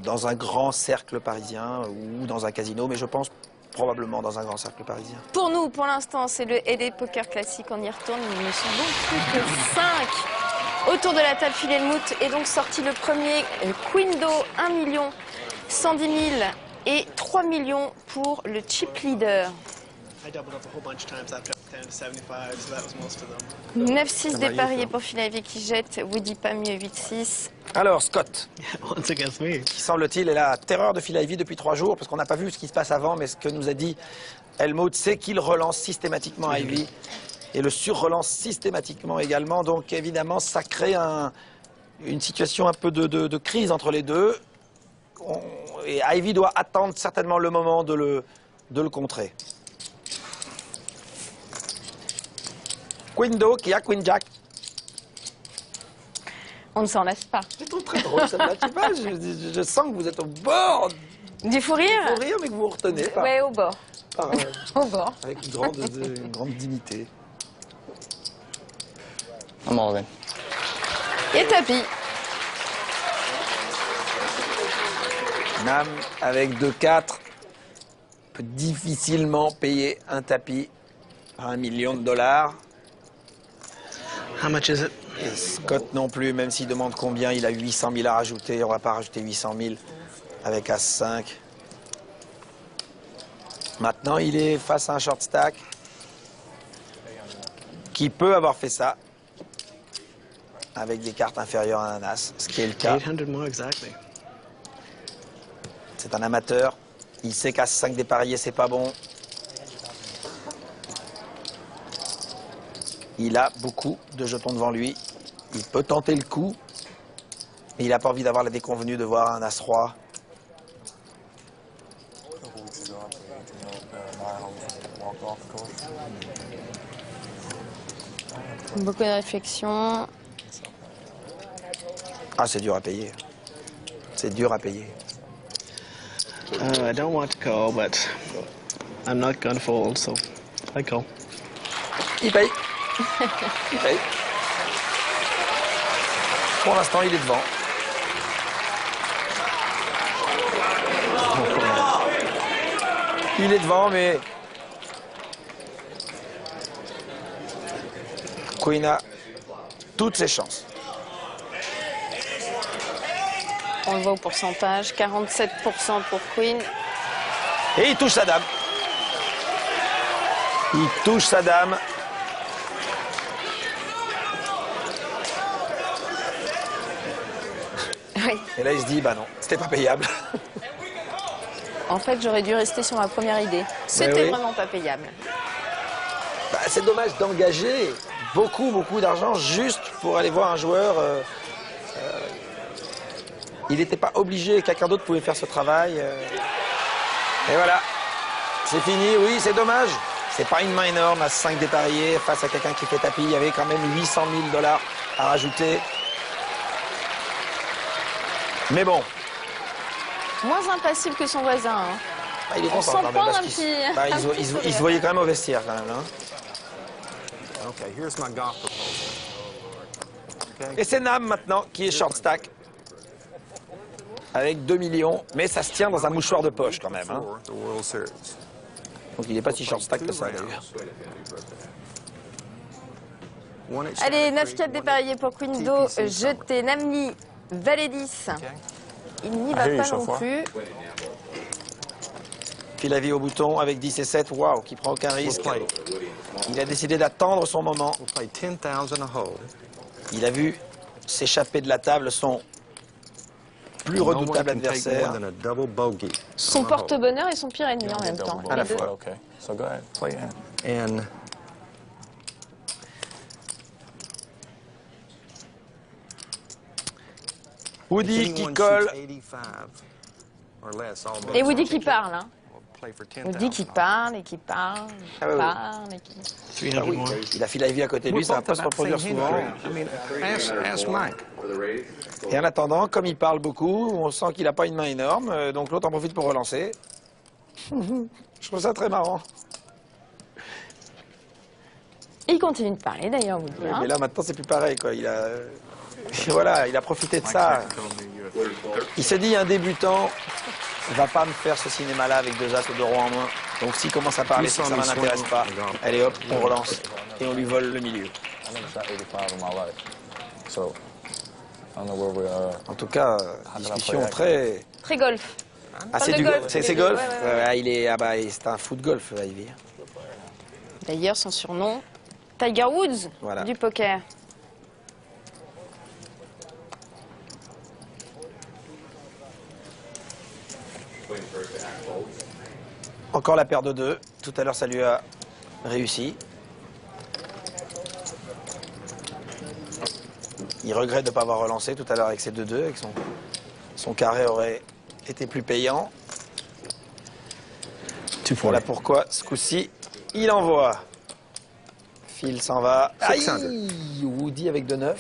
dans un grand cercle parisien ou dans un casino, mais je pense probablement dans un grand cercle parisien. Pour nous, pour l'instant, c'est le LA Poker Classic. On y retourne, il ne sont donc plus que 5. Autour de la table, Phil Hellmuth est donc sorti le premier Quindo, 1 110 000 et 3 millions pour le chip leader. 9-6 dépareillé pour Phil Ivey qui jette Woody pas mieux 8-6. Alors Scott, qui semble-t-il est la terreur de Phil Ivey depuis 3 jours, parce qu'on n'a pas vu ce qui se passe avant, mais ce que nous a dit Hellmuth, c'est qu'il relance systématiquement Ivey et le sur-relance systématiquement également. Donc évidemment, ça crée une situation un peu de crise entre les deux. Et Ivey doit attendre certainement le moment de le contrer. Quindo qui a Queen Jack. On ne s'en lasse pas. C'est très drôle, ça je sens que vous êtes au bord du fou rire. Du fou rire, mais que vous vous retenez. Oui, au bord. Au bord. Avec une grande dignité. I'm all in. Et tapis. Nam avec 2-4 peut difficilement payer un tapis à $1 million. How much is it? Et Scott non plus, même s'il demande combien, il a 800 000 à rajouter. On va pas rajouter 800 000 avec As-5. Maintenant, il est face à un short stack qui peut avoir fait ça avec des cartes inférieures à un As, ce qui est le cas. 800 more exactly. C'est un amateur. Il sait qu'As-5 dépareillé, c'est pas bon. Il a beaucoup de jetons devant lui. Il peut tenter le coup. Mais il n'a pas envie d'avoir la déconvenue de voir un As-Roi. Beaucoup de réflexion. Ah, c'est dur à payer. C'est dur à payer. I don't want to call, but I'm not going to fold, so I call. Il paye. Il paye. Pour l'instant, il est devant. Il est devant, mais Queen a toutes ses chances. On le voit au pourcentage, 47% pour Queen. Et il touche sa dame. Il touche sa dame. Oui. Et là, il se dit, bah non, c'était pas payable. En fait, j'aurais dû rester sur ma première idée. C'était oui. vraiment pas payable. Bah, c'est dommage d'engager beaucoup d'argent juste pour aller voir un joueur. Il n'était pas obligé, quelqu'un d'autre pouvait faire ce travail. Et voilà, c'est fini. Oui, c'est dommage. C'est pas une main énorme à 5 dépareillés face à quelqu'un qui fait tapis. Il y avait quand même 800 000 $ à rajouter. Mais bon. Moins impassible que son voisin. Hein. Bah, il est On content sent quand même. pas Parce un qu'il petit... bah, il se voyait quand même au vestiaire quand même. Hein. Okay, here's my golf proposal. Et c'est Nam maintenant qui est short stack. Avec 2 millions. Mais ça se tient dans un mouchoir de poche quand même. Hein. The World Series. Donc il n'est pas si short stack que ça d'ailleurs. Allez, 9-4 dépareillés pour Queen Do, jeté. Namli, valet 10. Il n'y va pas non plus. Philavi au bouton avec 10 et 7. Waouh, qui prend aucun risque. Il a décidé d'attendre son moment. Il a vu s'échapper de la table son plus redoutable adversaire. Son porte-bonheur et son pire ennemi en même temps. À la fois. Okay, so go ahead, play your hand. And Woody qui colle. Et Woody qui parle. Hein. Woody qui parle et qui parle, Ah oui, parle et qui... Ah oui, il a Philavi à côté de lui, ça va pas se reproduire souvent. ask Mike. Et en attendant, comme il parle beaucoup, on sent qu'il n'a pas une main énorme, donc l'autre en profite pour relancer. Je trouve ça très marrant. Et il continue de parler d'ailleurs, Woody. Oui, Hein. mais là maintenant c'est plus pareil quoi. Il a, voilà, il a profité de ça. Il s'est dit un débutant ne va pas me faire ce cinéma-là avec 2 as ou 2 rois en moins. Donc s'il commence à parler, c'est que ça ne m'intéresse pas. Allez hop, on relance et on lui vole le milieu. En tout cas, discussion très... Très golf. Ah, c'est Comme du le golf. golf. C'est golf. Il est, ah bah, c'est un foot golf, Ivy. D'ailleurs, son surnom, Tiger Woods Voilà. du poker. Encore la paire de 2. Tout à l'heure, ça lui a réussi. Il regrette de ne pas avoir relancé tout à l'heure avec ses 2-2. Avec son carré aurait été plus payant. Voilà pourquoi, ce coup-ci, il envoie. Phil s'en va. Aïe, Woody avec 2-9.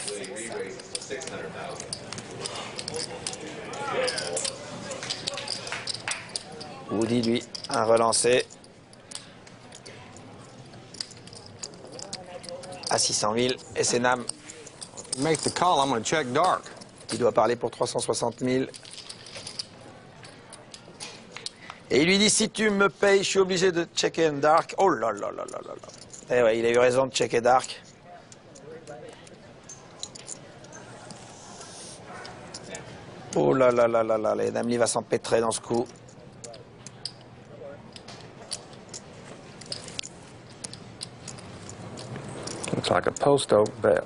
Woody, lui, un relancé. À 600 000. Et c'est Nam. Make the call, I'm going to check dark. Il doit parler pour 360 000. Et il lui dit, si tu me payes, je suis obligé de checker un dark. Oh là là là là là là. Eh ouais, il a eu raison de checker dark. Oh là là là là là, les Namli va s'empêtrer dans ce coup. Looks like a post-oak bet.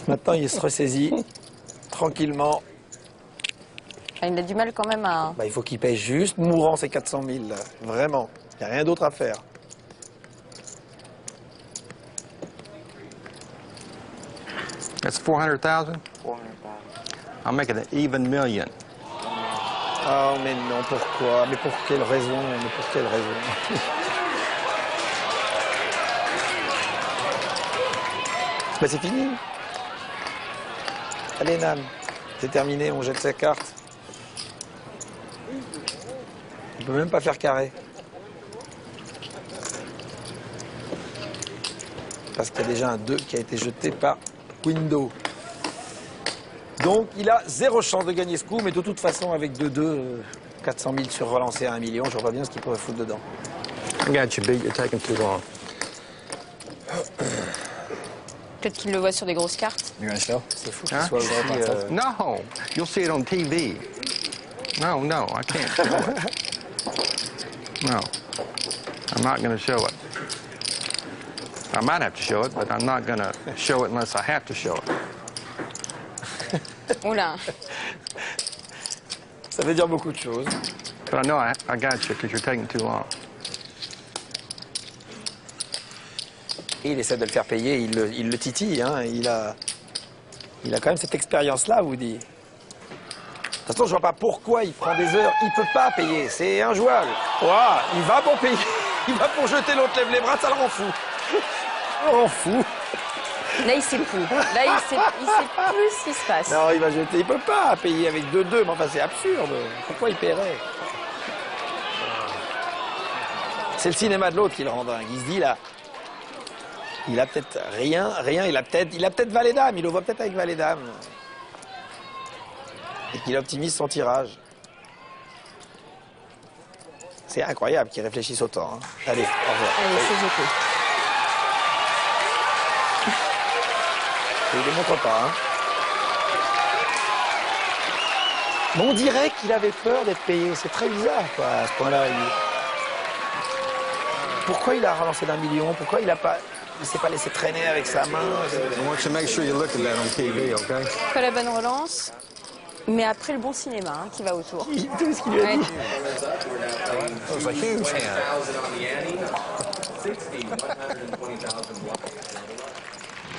Maintenant, il se ressaisit tranquillement. Il a du mal quand même à... Bah, il faut qu'il paye juste mourant ces 400 000. Là. Vraiment, il n'y a rien d'autre à faire. That's 400,000? 400,000. I'll make it an even million. Oh, mais non, pourquoi? Mais pour quelle raison? Mais pour quelle raison? Ben, c'est fini. Allez, Nam. C'est terminé, on jette sa carte. On peut même pas faire carré. Parce qu'il y a déjà un 2 qui a été jeté par Window. Donc il a 0 chance de gagner ce coup, mais de toute façon avec 2-2, 400 000 sur relancé à 1 million, je vois pas bien ce qu'il pourrait foutre dedans. I got you beat, you're taking too long. Peut-être qu'il le voit sur des grosses cartes. C'est fou qu'il soit aujourd'hui. No, you'll see it on TV. No, I can't show it. No, I'm not going to show it. I might have to show it, but I'm not going to show it unless I have to show it. Oula. Ça veut dire beaucoup de choses. But I know I got you because you're taking too long. Et il essaie de le faire payer, il le titille. Hein. Il a quand même cette expérience-là, Woody. De toute façon, je vois pas pourquoi il prend des heures. Il peut pas payer, c'est injouable. Wow, il va pour payer. Il va pour jeter l'autre, lève les bras, ça le rend fou. Ça le rend fou. Là, il sait plus. Là, il sait plus ce qui se passe. Non, il va jeter. Il peut pas payer avec 2-2, mais enfin, c'est absurde. Pourquoi il paierait? C'est le cinéma de l'autre qui le rend dingue. Il se dit, là, il a peut-être rien, il a peut-être valet dame. Il le voit peut-être avec valet dame. Et qu'il optimise son tirage. C'est incroyable qu'il réfléchisse autant. Hein. Allez, au revoir. Allez, c'est jeté. Il ne montre pas. Hein. Mais on dirait qu'il avait peur d'être payé. C'est très bizarre, quoi, à ce point-là. Pourquoi il a relancé d'1 million? Pourquoi il s'est pas laissé traîner avec sa main? I want you to make sure you look at that on TV, okay? Pas la bonne relance, mais après le bon cinéma hein, qui va autour. Tout ce qu'il lui a dit. It was a huge hand.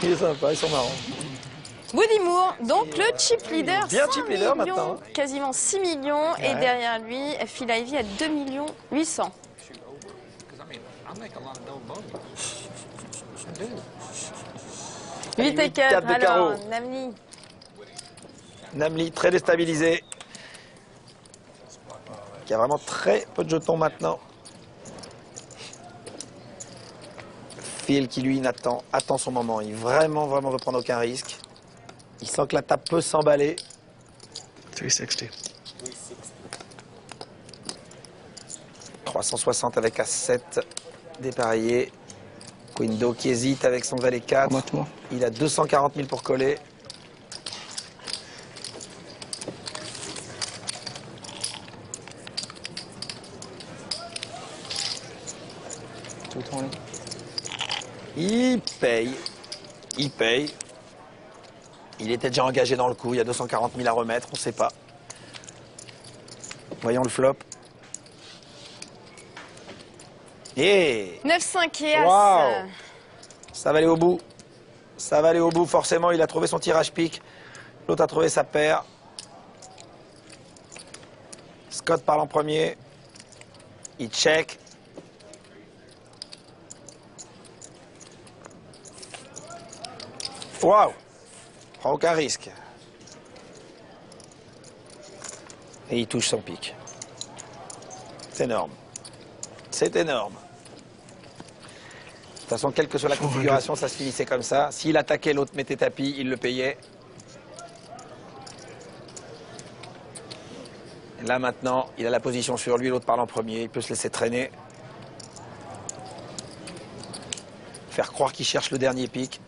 Il est sympa, ils sont marrants. Woody Moore, donc le chip leader, Bien 5 chip leader millions, maintenant. quasiment 6 millions, et derrière lui, Phil Ivey à 2 800 000. 8 et 4, 4 de alors, carreau. Namli. Namli, très déstabilisé. Qui a vraiment très peu de jetons maintenant. Phil qui lui attend son moment. Il vraiment veut prendre aucun risque. Il sent que la table peut s'emballer. 360. 360 avec As-7 dépareillé. Quindo qui hésite avec son valet 4. Il a 240 000 pour coller. Il paye. Il était déjà engagé dans le coup. Il y a 240 000 à remettre. On ne sait pas. Voyons le flop. Et 9-5 et As. Wow. Ça va aller au bout. Ça va aller au bout. Forcément, il a trouvé son tirage pique. L'autre a trouvé sa paire. Scott parle en premier. Il check. Waouh! Prend aucun risque. Et il touche son pic. C'est énorme. C'est énorme. De toute façon, quelle que soit la configuration, ça se finissait comme ça. S'il attaquait, l'autre mettait tapis, il le payait. Et là, maintenant, il a la position sur lui, l'autre parle en premier, il peut se laisser traîner. Faire croire qu'il cherche le dernier pic.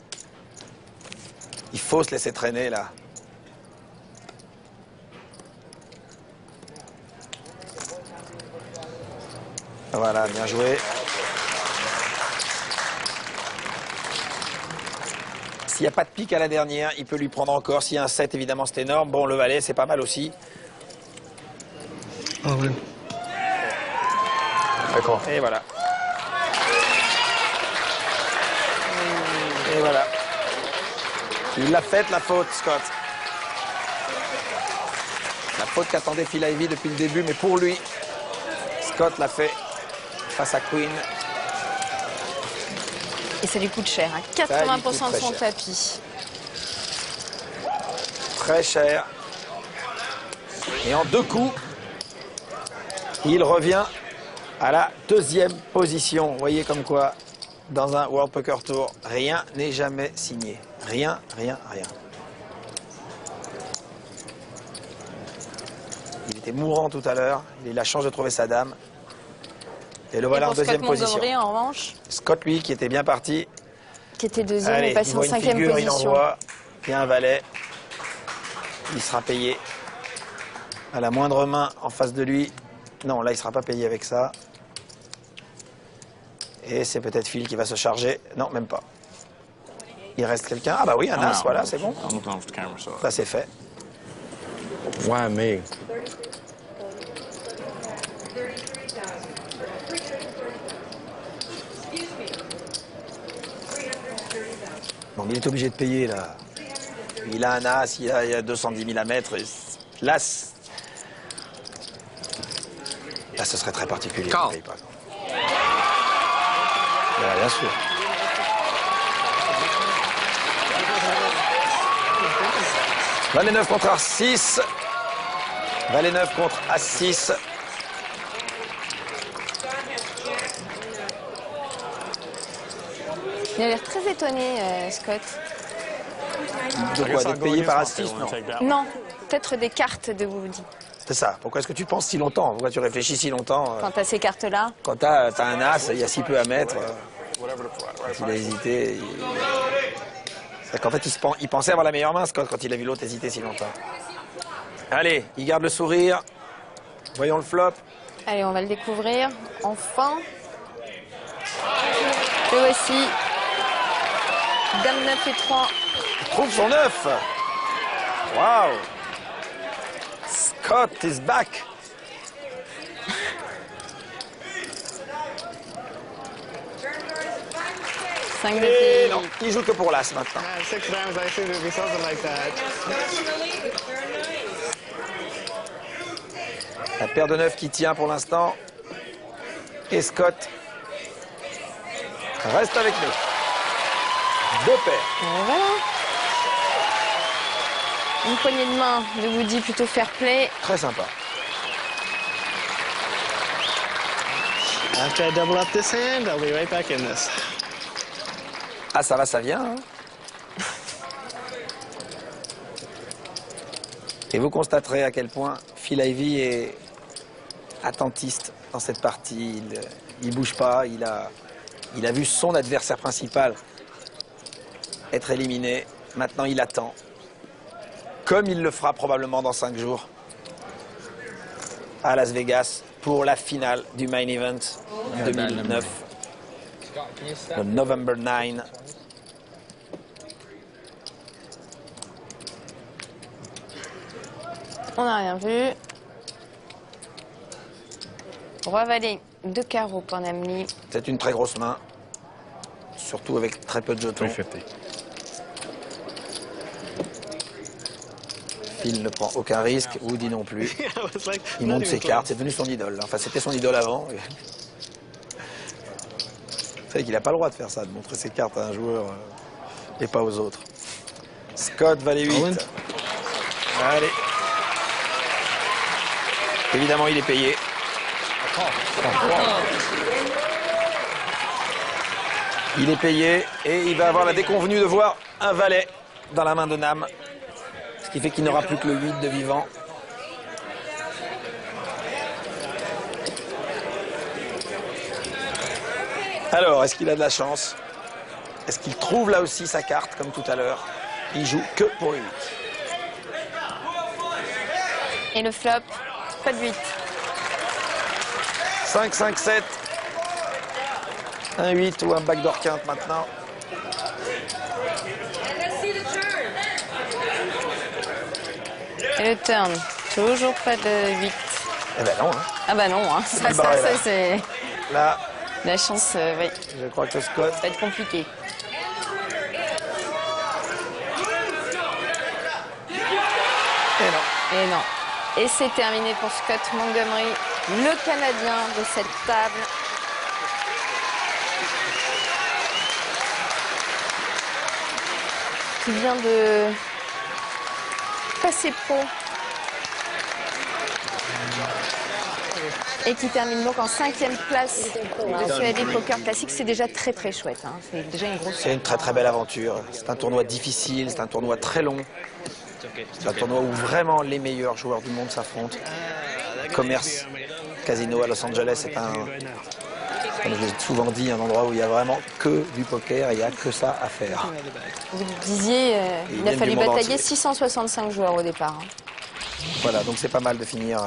Il faut se laisser traîner, là. Voilà, bien joué. S'il n'y a pas de pique à la dernière, il peut lui prendre encore. S'il y a un 7, évidemment, c'est énorme. Bon, le valet, c'est pas mal aussi. Oh, oui. D'accord. Et voilà. Et voilà. Il l'a faite, la faute, Scott. La faute qu'attendait Phil Ivey depuis le début, mais pour lui, Scott l'a fait face à Queen. Et ça lui coûte cher, hein. 80% de son tapis. Très cher. Et en 2 coups, il revient à la 2e position. Vous voyez comme quoi, dans un World Poker Tour, rien n'est jamais signé. Rien, rien, rien. Il était mourant tout à l'heure. Il a eu la chance de trouver sa dame. Et le voilà en 2e position. Montgomery, en revanche, Scott, lui, qui était bien parti. qui était 2e, Allez, est passé il en voit une 5e figure, position. il envoie. Il y a un valet. Il sera payé. À la moindre main en face de lui. Non, là, il ne sera pas payé avec ça. Et c'est peut-être Phil qui va se charger. Non, même pas. Il reste quelqu'un. Ah bah oui, un as, voilà, c'est bon. Ça, c'est fait. Why me? Bon, il est obligé de payer, là. Il a un as, il a 210 000 à mettre. L'as... Là, ce serait très particulier. Il ne paye pas. Bien sûr. Valet 9 contre As6. Valet 9 contre As6. Il a l'air très étonné, Scott. De quoi? D'être payé par As6? Non. Non, peut-être des cartes de Woody. C'est ça. Pourquoi est-ce que tu penses si longtemps? Pourquoi tu réfléchis si longtemps? Quand tu as ces cartes-là. Quand tu as un as, il y a si peu à mettre. Quand il a hésité. C'est qu'en fait, il pensait avoir la meilleure main, Scott, quand il a vu l'autre hésiter si longtemps. Allez, il garde le sourire. Voyons le flop. Allez, on va le découvrir. Enfin. Le voici. Dame 9 et 3. Il trouve son 9. Waouh. Scott is back. Et non, il joue que pour l'as maintenant. La paire de 9 qui tient pour l'instant. Et Scott reste avec nous. 2 paires. Voilà. Une poignée de main de Woody plutôt fair play. Très sympa. After I double up this hand, I'll be right back in this. Ah, ça va, ça vient. Hein. Et vous constaterez à quel point Phil Ivey est attentiste dans cette partie. Il bouge pas. Il a vu son adversaire principal être éliminé. Maintenant, il attend. Comme il le fera probablement dans 5 jours à Las Vegas pour la finale du Main Event 2009. Le November 9. On n'a rien vu. Roi valet de carreau pour Namli. C'est une très grosse main, surtout avec très peu de jetons. Phil ne prend aucun risque, Woody non plus. Il monte ses cartes, c'est devenu son idole. Enfin, c'était son idole avant. Vous savez qu'il n'a pas le droit de faire ça, de montrer ses cartes à un joueur et pas aux autres. Scott, valet 8. Allez. Évidemment, il est payé. Il est payé et il va avoir la déconvenue de voir un valet dans la main de Nam. Ce qui fait qu'il n'aura plus que le 8 de vivant. Alors, est-ce qu'il a de la chance? Est-ce qu'il trouve là aussi sa carte, comme tout à l'heure? Il joue que pour le 8. Et le flop, pas de 8. 5, 5, 7. Un 8 ou un backdoor quinte maintenant. Et le turn, toujours pas de 8. Eh ben non. Hein. Ah bah non, hein. Ça c'est... Là, la chance, oui. Je crois que Scott... Ça va être compliqué. Et non. Et non. Et c'est terminé pour Scott Montgomery, le Canadien de cette table. qui vient de passer pro et qui termine donc en 5e place de ce LA Poker Classic. C'est déjà très très chouette, hein. C'est déjà une grosse... C'est une très très belle aventure. C'est un tournoi difficile, c'est un tournoi très long. C'est un tournoi où vraiment les meilleurs joueurs du monde s'affrontent. Commerce, casino à Los Angeles, c'est un, comme je l'ai souvent dit, un endroit où il n'y a vraiment que du poker, il n'y a que ça à faire. Vous le disiez, il a fallu batailler 665 joueurs au départ. Hein. Voilà, donc c'est pas mal de finir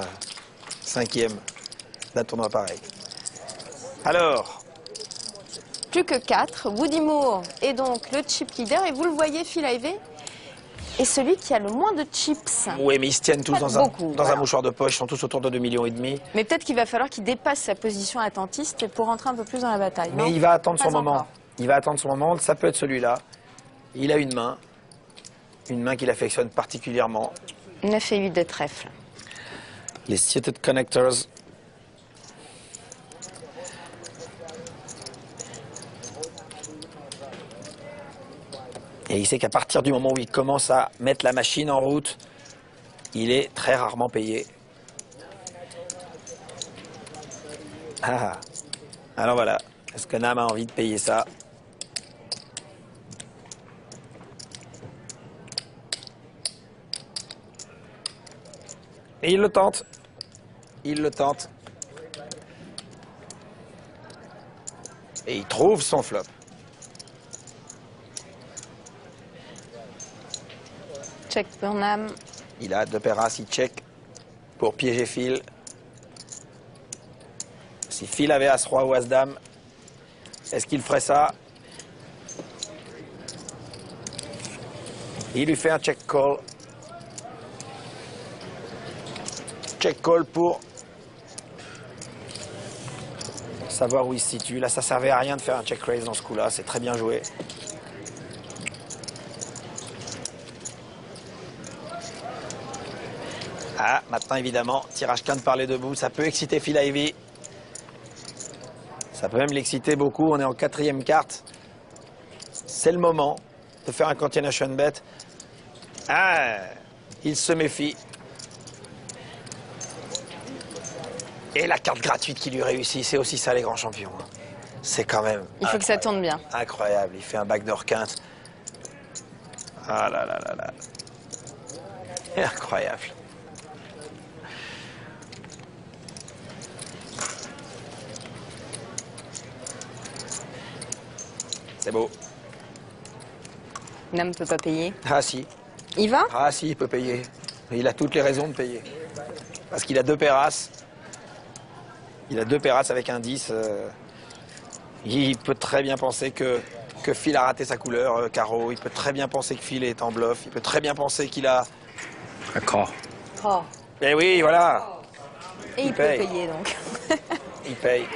5e d'un tournoi pareil. Alors, plus que 4, Woody Moore est donc le chip leader et vous le voyez, Phil Ivey est celui qui a le moins de chips. Oui, mais ils se tiennent tous dans un mouchoir de poche, ils sont tous autour de 2,5 millions. Mais peut-être qu'il va falloir qu'il dépasse sa position attentiste pour rentrer un peu plus dans la bataille. Mais il va attendre son moment. Il va attendre son moment, ça peut être celui-là. Il a une main qu'il affectionne particulièrement. 9 et 8 de trèfle. Les Suited Connectors. Et il sait qu'à partir du moment où il commence à mettre la machine en route, il est très rarement payé. Ah. Alors voilà, est-ce que Nam a envie de payer ça? Et il le tente. Il le tente. Et il trouve son flop. Check pour Nam. Il a 2 paires as, il check pour piéger Phil. Si Phil avait As-Roi ou As-Dame, est-ce qu'il ferait ça? Il lui fait un check call. Check call pour savoir où il se situe. Là, ça servait à rien de faire un check raise dans ce coup-là. C'est très bien joué. Ah, maintenant, évidemment, tirage quinte par les debout. Ça peut exciter Phil Ivey. Ça peut même l'exciter beaucoup. On est en 4e carte. C'est le moment de faire un continuation bet. Ah, il se méfie. Et la carte gratuite qui lui réussit, c'est aussi ça les grands champions. C'est quand même... Il faut que ça tourne bien. Incroyable, il fait un backdoor quinte. Ah là là là là. Incroyable. C'est beau. Nam ne peut pas payer. Ah si. Il va? Ah si, il peut payer. Il a toutes les raisons de payer. Parce qu'il a 2 paires as. Il a 2 paires as avec un 10. Il peut très bien penser que Phil a raté sa couleur, carreau. Il peut très bien penser que Phil est en bluff. Il peut très bien penser qu'il a... Un call. Oh. Eh oui, voilà. Et il peut payer donc. Il paye.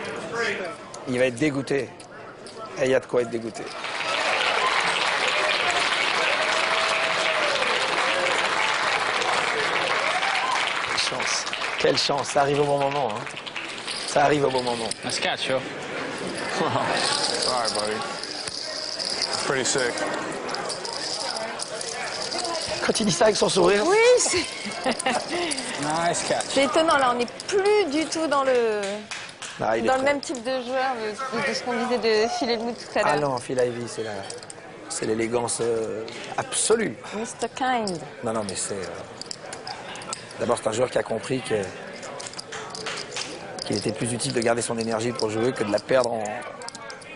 Il va être dégoûté. Et il y a de quoi être dégoûté. Quelle chance. Quelle chance. Ça arrive au bon moment. Hein. Ça arrive au bon moment. Nice catch, yo. Sorry, buddy. Pretty sick. Quand il dit ça avec son sourire. Oui, c'est... Nice catch. C'est étonnant, là, on n'est plus du tout dans le... Ah, dans le même type de joueur de ce qu'on disait de Phil Hellmuth tout à l'heure. Ah non, Phil Ivey, c'est l'élégance absolue. Mr. Kind. Non, non, mais c'est... D'abord, c'est un joueur qui a compris qu'il était plus utile de garder son énergie pour jouer que de la perdre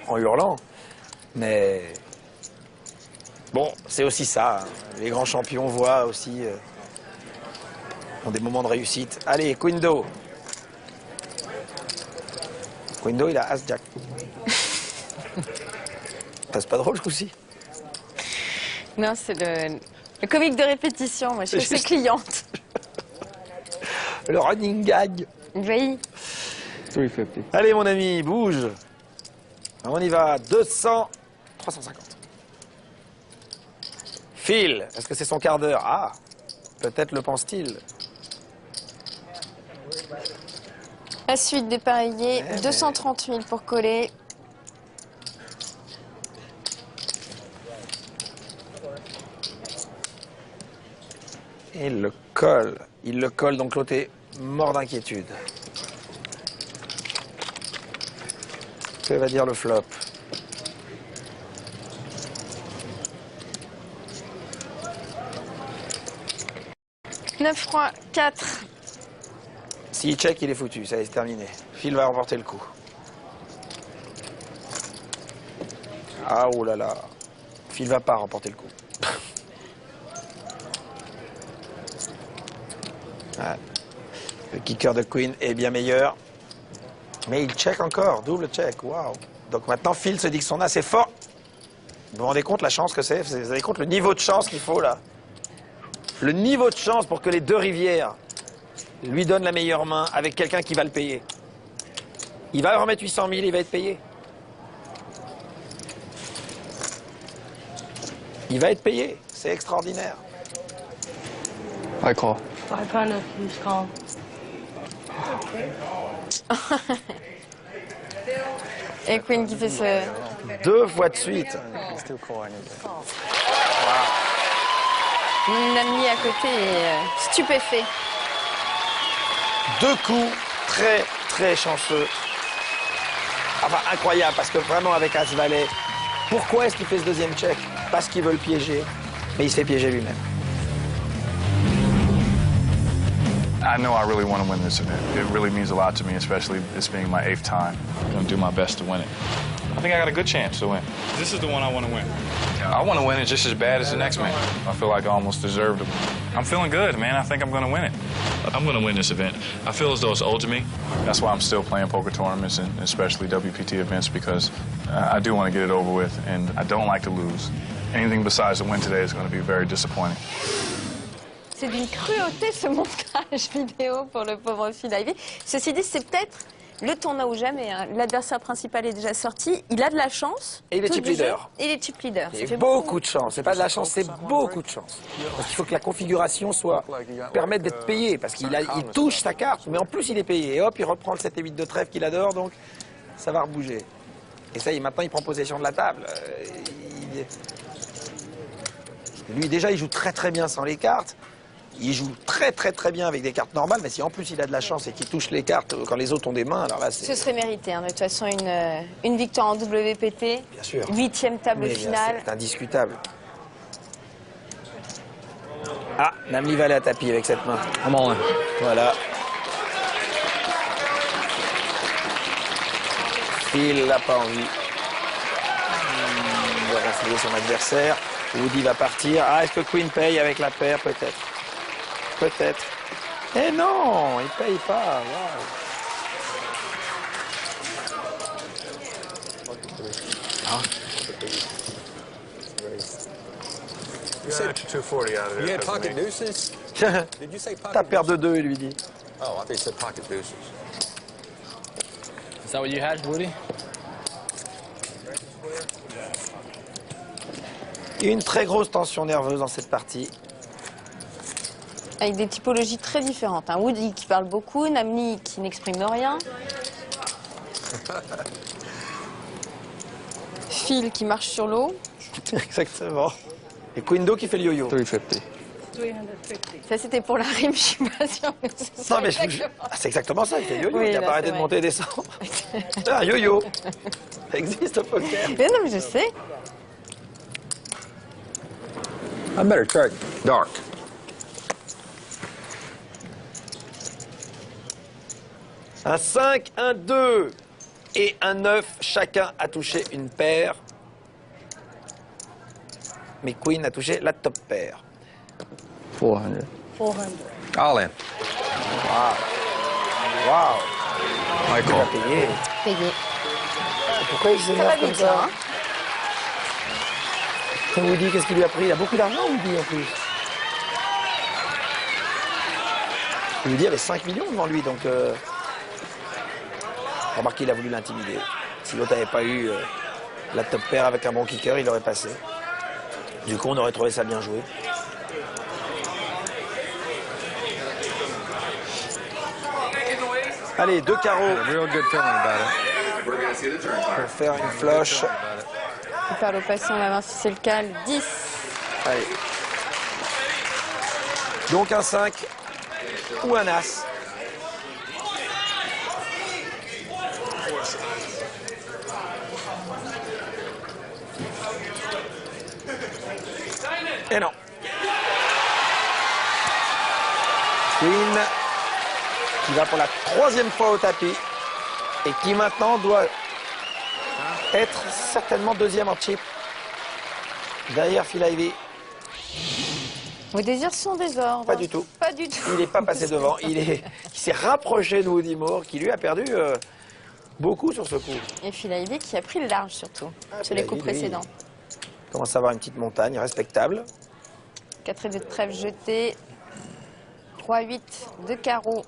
en hurlant. Mais... Bon, c'est aussi ça. Hein. Les grands champions voient aussi... ont des moments de réussite. Allez, Quindo. Quindo, il a As-Jack. C'est pas drôle, ce coup-ci. Non, c'est le comique de répétition. Moi, je suis ses cliente. Le running gag. Oui. 350. Allez, mon ami, bouge. On y va. 200, 350. Phil, est-ce que c'est son quart d'heure? Ah, peut-être le pense-t-il. La suite dépareillée, 230 000 pour coller. Il le colle. Il le colle, donc l'autre est mort d'inquiétude. Que va dire le flop? Neuf rois, 4. S'il check, il est foutu, ça y est, c'est terminé. Phil va remporter le coup. Ah, oh là là. Phil va pas remporter le coup. Ouais. Le kicker de Queen est bien meilleur. Mais il check encore, double check, waouh. Donc maintenant, Phil se dit que son as est fort. Vous vous rendez compte la chance que c'est? Vous vous rendez compte le niveau de chance qu'il faut là? Le niveau de chance pour que les deux rivières lui donnent la meilleure main avec quelqu'un qui va le payer. Il va remettre 800 000, il va être payé. Il va être payé, c'est extraordinaire. I call. I kind of use call. Et Queen qui fait ce... 2 fois de suite. Nami à côté est stupéfait. 2 coups très très chanceux. Enfin incroyable parce que vraiment avec As-Valet, pourquoi est-ce qu'il fait ce deuxième check? Parce qu'il veut le piéger, mais il se fait piéger lui-même. I know I really want to win this event. It really means a lot to me, especially this being my 8th time. I'm going to do my best to win it. I think I got a good chance to win. This is the one I want to win. I want to win it just as bad as the next man. I feel like I almost deserved to win. I'm feeling good, man. I think I'm going to win it. I'm going to win this event. I feel as though it's owed to me. That's why I'm still playing poker tournaments and especially WPT events because I do want to get it over with and I don't like to lose. Anything besides the win today is going to be very disappointing. C'est d'une cruauté ce montage vidéo pour le pauvre Phil Ivey. Ceci dit, c'est peut-être le tournoi ou jamais. Hein. L'adversaire principal est déjà sorti. Il a de la chance. Et il est chip leader. Et il est chip leader. Il a beaucoup de chance. C'est pas de la chance, c'est beaucoup de chance. Parce qu'il faut que la configuration permette d'être payé. Parce qu'il touche sa carte, mais en plus il est payé. Et hop, il reprend le 7 et 8 de trèfle qu'il adore, donc ça va rebouger. Et ça, maintenant, il prend possession de la table. Lui, déjà, il joue très très bien sans les cartes. Il joue très très très bien avec des cartes normales, mais si en plus il a de la chance et qu'il touche les cartes quand les autres ont des mains, alors là c'est... Ce serait mérité, hein. De toute façon, une victoire en WPT, bien sûr. 8e table finale. C'est indiscutable. Ah, Namli va aller à tapis avec cette main. Voilà. Il n'a pas envie de renflouer son adversaire. Woody va partir. Ah, est-ce que Queen paye avec la paire? Peut-être. Peut-être. Eh non, il paye pas. Wow. You said 240 out of it. You had pocket deuces? Did you say pocket Ta paire de 2, il lui dit. Oh, I thought you said pocket deuces. Is that what you had, Woody? Il y a une très grosse tension nerveuse dans cette partie. Avec des typologies très différentes. Hein. Woody qui parle beaucoup, Namli qui n'exprime rien. Phil qui marche sur l'eau. Exactement. Et Quindo qui fait le yo-yo. 350. Ça, c'était pour la rime, je suis pas sûre. Non, mais c'est exactement ça, il fait le yo-yo. Oui, il n'a là, pas arrêté c'est de vrai. monter et descendre. C'est un yo-yo. Ça existe au poker. Mais non, mais je sais. I better check dark. Un 5, un 2 et un 9. Chacun a touché une paire. Mais Queen a touché la top paire. 400. 400. All in. Waouh. Waouh. I Il va call. payer. Payé. Pourquoi il Ça s'énerve va comme vite, ça hein. Woody, qu'est-ce qu'il lui a pris? Il a beaucoup d'argent, Woody, en plus. Woody avait 5 millions devant lui, donc... Remarquez, il a voulu l'intimider. Si l'autre n'avait pas eu la top paire avec un bon kicker, il aurait passé. Du coup, on aurait trouvé ça bien joué. Allez, 2 carreaux Real good feeling about it. pour faire une flush. Il parle au patient, on va voir si c'est le cas. Le 10. Allez. Donc un 5 ou un As. Et non. Queen qui va pour la 3e fois au tapis et qui maintenant doit être certainement 2e en chip derrière Phil Ivey. Vos désirs sont désordres. Pas du tout. Pas du tout. Il n'est pas passé devant. Il s'est rapproché de Woody Moore qui lui a perdu beaucoup sur ce coup. Et Phil Ivey qui a pris le large surtout sur les coups précédents. Il commence à avoir une petite montagne respectable. 4 et 2 de trèfle jeté. Roi 8 de carreau.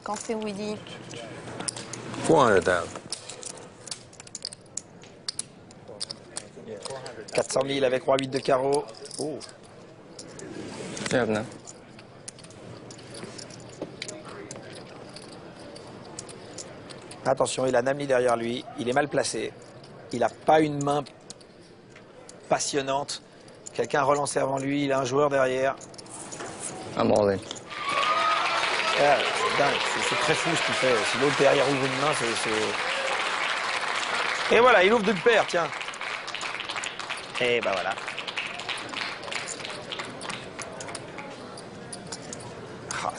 Quand c'est Woody. 400,000. 400 000 avec Roi 8 de carreau. Oh. Attention, il a Namli derrière lui. Il est mal placé. Il n'a pas une main passionnante. Quelqu'un a relancé avant lui. Il a un joueur derrière. I'm all in. Ah, c'est dingue. C'est très fou ce qu'il fait. Si l'autre derrière ouvre une main, c'est... Et voilà, il ouvre d'une paire, tiens. Et ben voilà. Ah,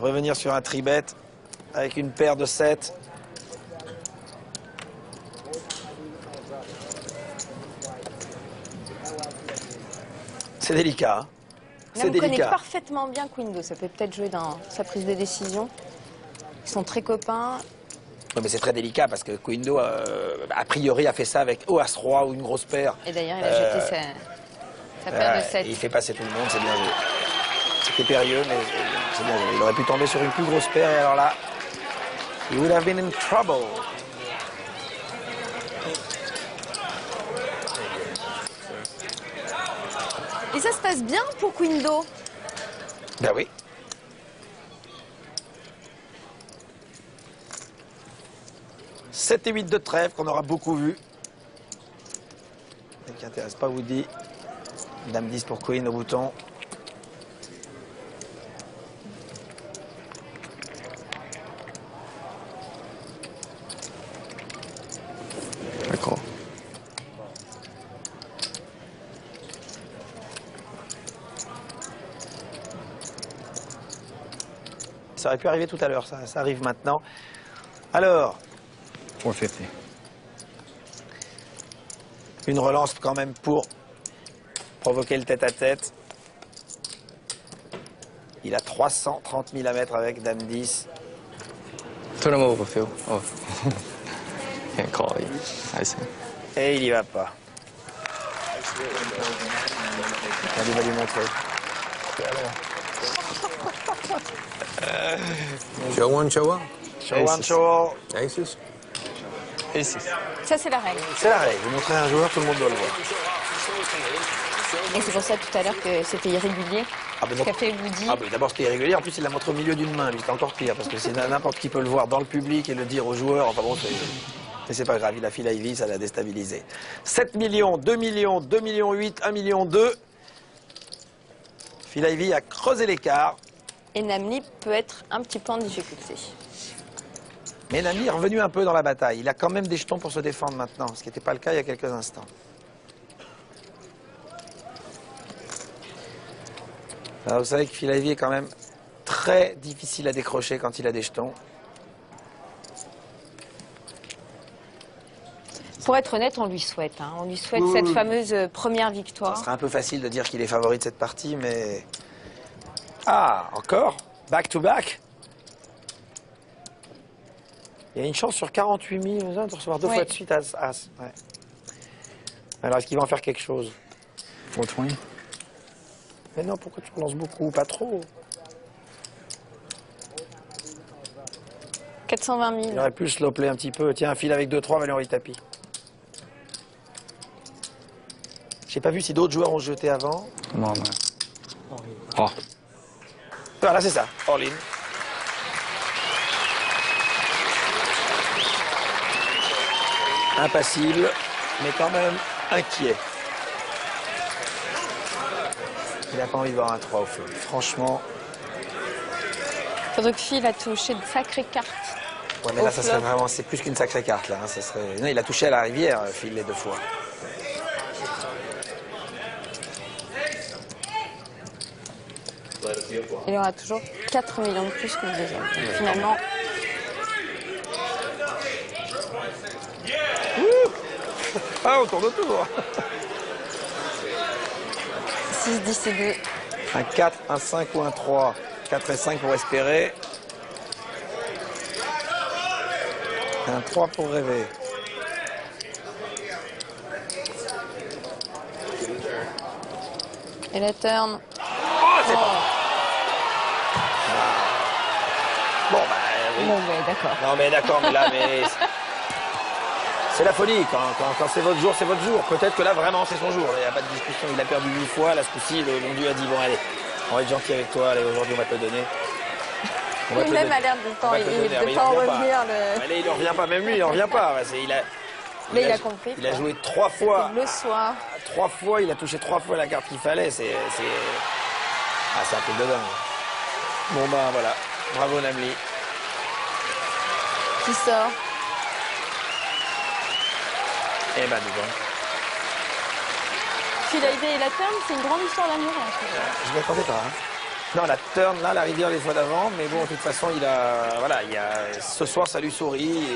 revenir sur un tribet avec une paire de 7. C'est délicat. Hein. C'est délicat. Connaît parfaitement bien Queen 2. Ça peut peut-être jouer dans sa prise de décision. Ils sont très copains. Oui, mais c'est très délicat parce que Quindo, a priori, a fait ça avec As-Roi ou une grosse paire. Et d'ailleurs, il a jeté sa paire de 7. Il fait passer tout le monde, c'est bien joué. C'était périlleux, mais c'est bien joué. Il aurait pu tomber sur une plus grosse paire et alors là, he would have been in trouble. Et ça se passe bien pour Quindo. Ben oui. « 7 et 8 de trèfle qu'on aura beaucoup vu. Et qui n'intéresse pas Woody. Dame 10 pour Queen au bouton. D'accord. Ça aurait pu arriver tout à l'heure, ça arrive maintenant. Alors... 450. Une relance quand même pour provoquer le tête-à-tête. Il a 330 000 à mettre avec Dame 10. Turn him over, Phil. Oh. Can't call you. I see. Et il y va pas. Il va lui montrer. Show one, show up. Show one, show all. Aces. Aces. Ça, c'est la règle. C'est la règle. Vous montrez un joueur, tout le monde doit le voir. Et c'est pour ça tout à l'heure que c'était irrégulier. Ce qu'a fait Woody. Ah, d'abord, c'était irrégulier. En plus, il l'a montré au milieu d'une main. Lui, c'était encore pire parce que c'est n'importe qui peut le voir dans le public et le dire aux joueurs. Enfin bon, mais c'est pas grave. Il a Phil Ivey, ça l'a déstabilisé. 7 millions, 2 millions, 2 millions 8, 1 million 2. Phil Ivey a creusé l'écart. Et Namli peut être un petit peu en difficulté. Mais Namli est revenu un peu dans la bataille. Il a quand même des jetons pour se défendre maintenant, ce qui n'était pas le cas il y a quelques instants. Alors, vous savez que Phil Ivey est quand même très difficile à décrocher quand il a des jetons. Pour être honnête, on lui souhaite. Hein. On lui souhaite cette fameuse première victoire. Ça serait un peu facile de dire qu'il est favori de cette partie, mais... Ah, encore? Back to back? Il y a une chance sur 48 000 de recevoir 2 fois de suite As. Ouais. Alors, est-ce qu'il va en faire quelque chose? 420. Mais non, pourquoi tu relances beaucoup? Pas trop. 420 000. Il aurait pu slow play un petit peu. Tiens, un fil avec 2-3, Valérie tapis. J'ai pas vu si d'autres joueurs ont jeté avant. Non, man. Oh. Voilà, c'est ça. All in. Impassible, mais quand même inquiet. Il n'a pas envie de voir un 3 au feu. Franchement. Faudrait que Phil a touché de sacrées cartes. Ouais, mais là, ça serait vraiment, c'est plus qu'une sacrée carte, là. Hein, ça serait... Non, il a touché à la rivière, Phil, les 2 fois. Il aura toujours 4 millions de plus que le deuxième. Finalement. Ah, au tour de tour. 6, 10 et 2. Un 4, un 5 ou un 3. 4 et 5 pour espérer. Un 3 pour rêver. Et la turn. Oh, c'est pas. Bon, bah oui. Bon, mais d'accord. Non, mais d'accord, mais là, mais... C'est la folie. Quand c'est votre jour, c'est votre jour. Peut-être que là, vraiment, c'est son jour. Il n'y a pas de discussion. Il a perdu 8 fois. Là, ce coup-ci, le bon Dieu a dit, bon, allez, on va être gentil avec toi. Allez, aujourd'hui, on va te le donner. Lui-même a l'air de ne pas en revenir. Allez, il ne revient pas. Même lui, il n'en revient pas. Mais il a compris. Il a joué 3 fois. Le soir. 3 fois, il a touché 3 fois la carte qu'il fallait. C'est un truc de dingue. Bon, ben voilà. Bravo, Namli. Qui sort? Eh ben, dis donc. Phil Ivey et la turn, c'est une grande histoire d'amour. Je ne m'attendais pas. Hein. Non, la turn, là, la rivière les fois d'avant. Mais bon, de toute façon, ce soir, ça lui sourit.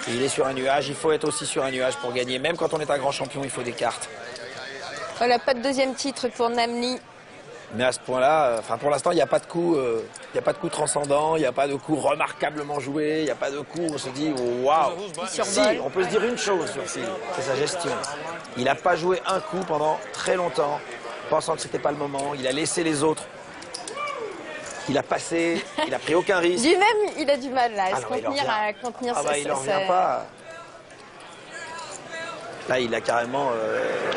Et il est sur un nuage. Il faut être aussi sur un nuage pour gagner. Même quand on est un grand champion, il faut des cartes. Voilà, pas de deuxième titre pour Namli. Mais à ce point-là, pour l'instant, il n'y a pas de coup, transcendant, il n'y a pas de coup remarquablement joué, il n'y a pas de coup où on se dit waouh. Si, on peut se dire une chose sur Phil, c'est sa gestion. Il n'a pas joué un coup pendant très longtemps, pensant que c'était pas le moment. Il a laissé les autres. Il a passé, il n'a pris aucun risque. Lui-même, il a du mal là, à se contenir, il n'en revient pas. Là, il a carrément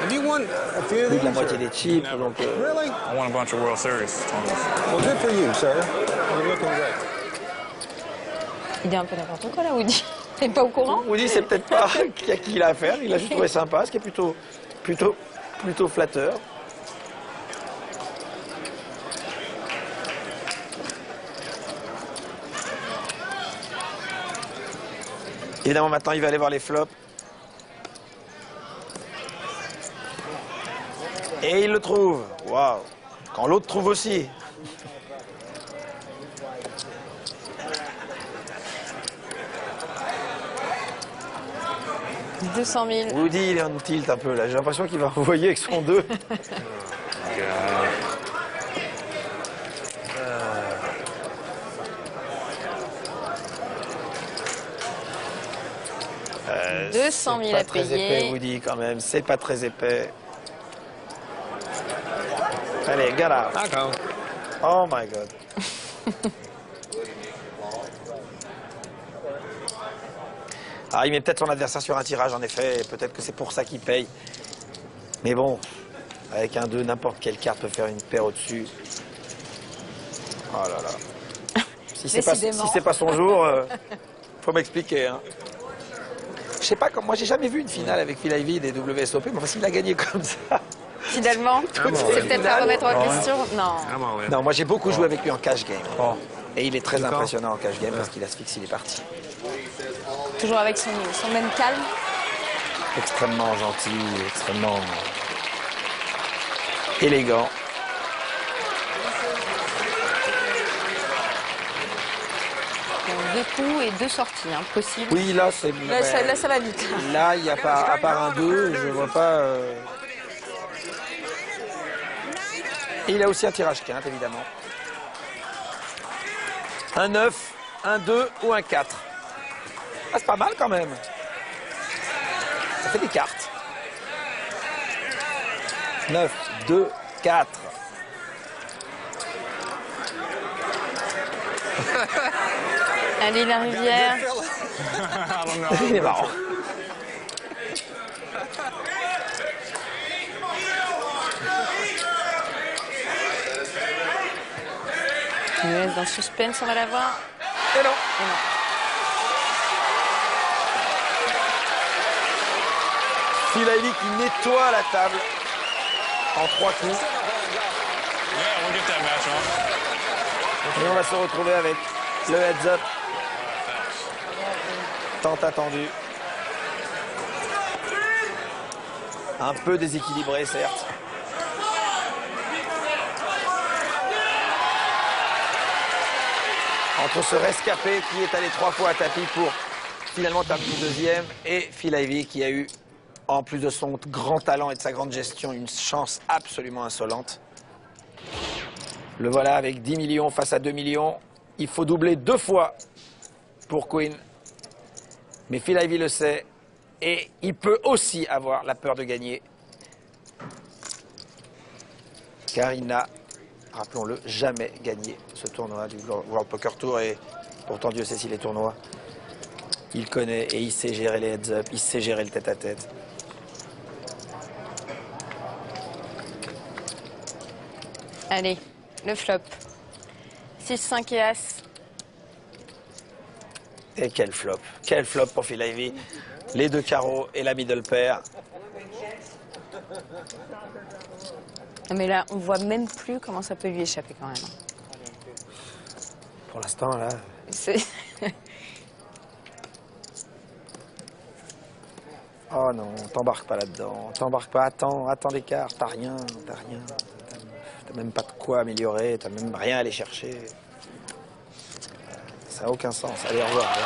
plus de la moitié des chips. Donc, I won a bunch of World Series. Well, good for you, sir. You're looking great. Il dit un peu n'importe quoi là, Woody. Il n'est pas au courant? Woody, c'est peut-être pas à qui il a affaire. Il a juste trouvé sympa, ce qui est plutôt flatteur. Évidemment, maintenant, il va aller voir les flops. Et il le trouve. Waouh. Quand l'autre trouve aussi. « 200 000. » Woody, il est en tilt un peu là. J'ai l'impression qu'il va envoyer avec son 2. « 200 000 à payer. » C'est pas très épais, Woody, quand même. C'est pas très épais. Allez, get out. Oh my God. Il met peut-être son adversaire sur un tirage, en effet. Peut-être que c'est pour ça qu'il paye. Mais bon, avec un 2, n'importe quelle carte peut faire une paire au-dessus. Oh là là. Si c'est pas son jour, faut m'expliquer. Hein. Je sais pas, moi j'ai jamais vu une finale avec Phil Ivey des WSOP, mais enfin s'il a gagné comme ça. Finalement, c'est peut-être à remettre en question. Non. Non, moi j'ai beaucoup joué avec lui en cash game. Et il est très impressionnant en cash game parce qu'il asphyxie les parties. Toujours avec son même calme. Extrêmement gentil, extrêmement élégant. Donc 2 coups et 2 sorties, hein, possible. Oui, là c'est. Là, ça va vite. Là, il y a pas, à part un 2, je vois pas. Et il a aussi un tirage quinte, évidemment. Un 9, un 2 ou un 4. Ah, c'est pas mal quand même. Ça fait des cartes. 9, 2, 4. Allez, la rivière. Il est marrant. Il nous laisse dans le suspense, on va la voir. Et non. Phil Ivey qui nettoie la table en 3 coups. Et on va se retrouver avec le heads-up tant attendu. Un peu déséquilibré, certes. Entre ce rescapé qui est allé 3 fois à tapis pour finalement terminer deuxième et Phil Ivey qui a eu, en plus de son grand talent et de sa grande gestion, une chance absolument insolente. Le voilà avec 10 millions face à 2 millions. Il faut doubler 2 fois pour Quinn. Mais Phil Ivey le sait. Et il peut aussi avoir la peur de gagner. Car il n'a, rappelons-le, jamais gagné ce tournoi du World Poker Tour. Et pourtant, Dieu sait si les tournois, il connaît et il sait gérer les heads-up, il sait gérer le tête-à-tête. Allez, le flop. 6, 5 et As. Et quel flop pour Phil Ivey. Les 2 carreaux et la middle pair. Mais là, on voit même plus comment ça peut lui échapper quand même. Pour l'instant, là... Oh non, t'embarques pas là-dedans. T'embarques pas, attends l'écart. T'as rien. T'as même pas de quoi améliorer, t'as même rien à aller chercher. Ça n'a aucun sens. Allez, au revoir.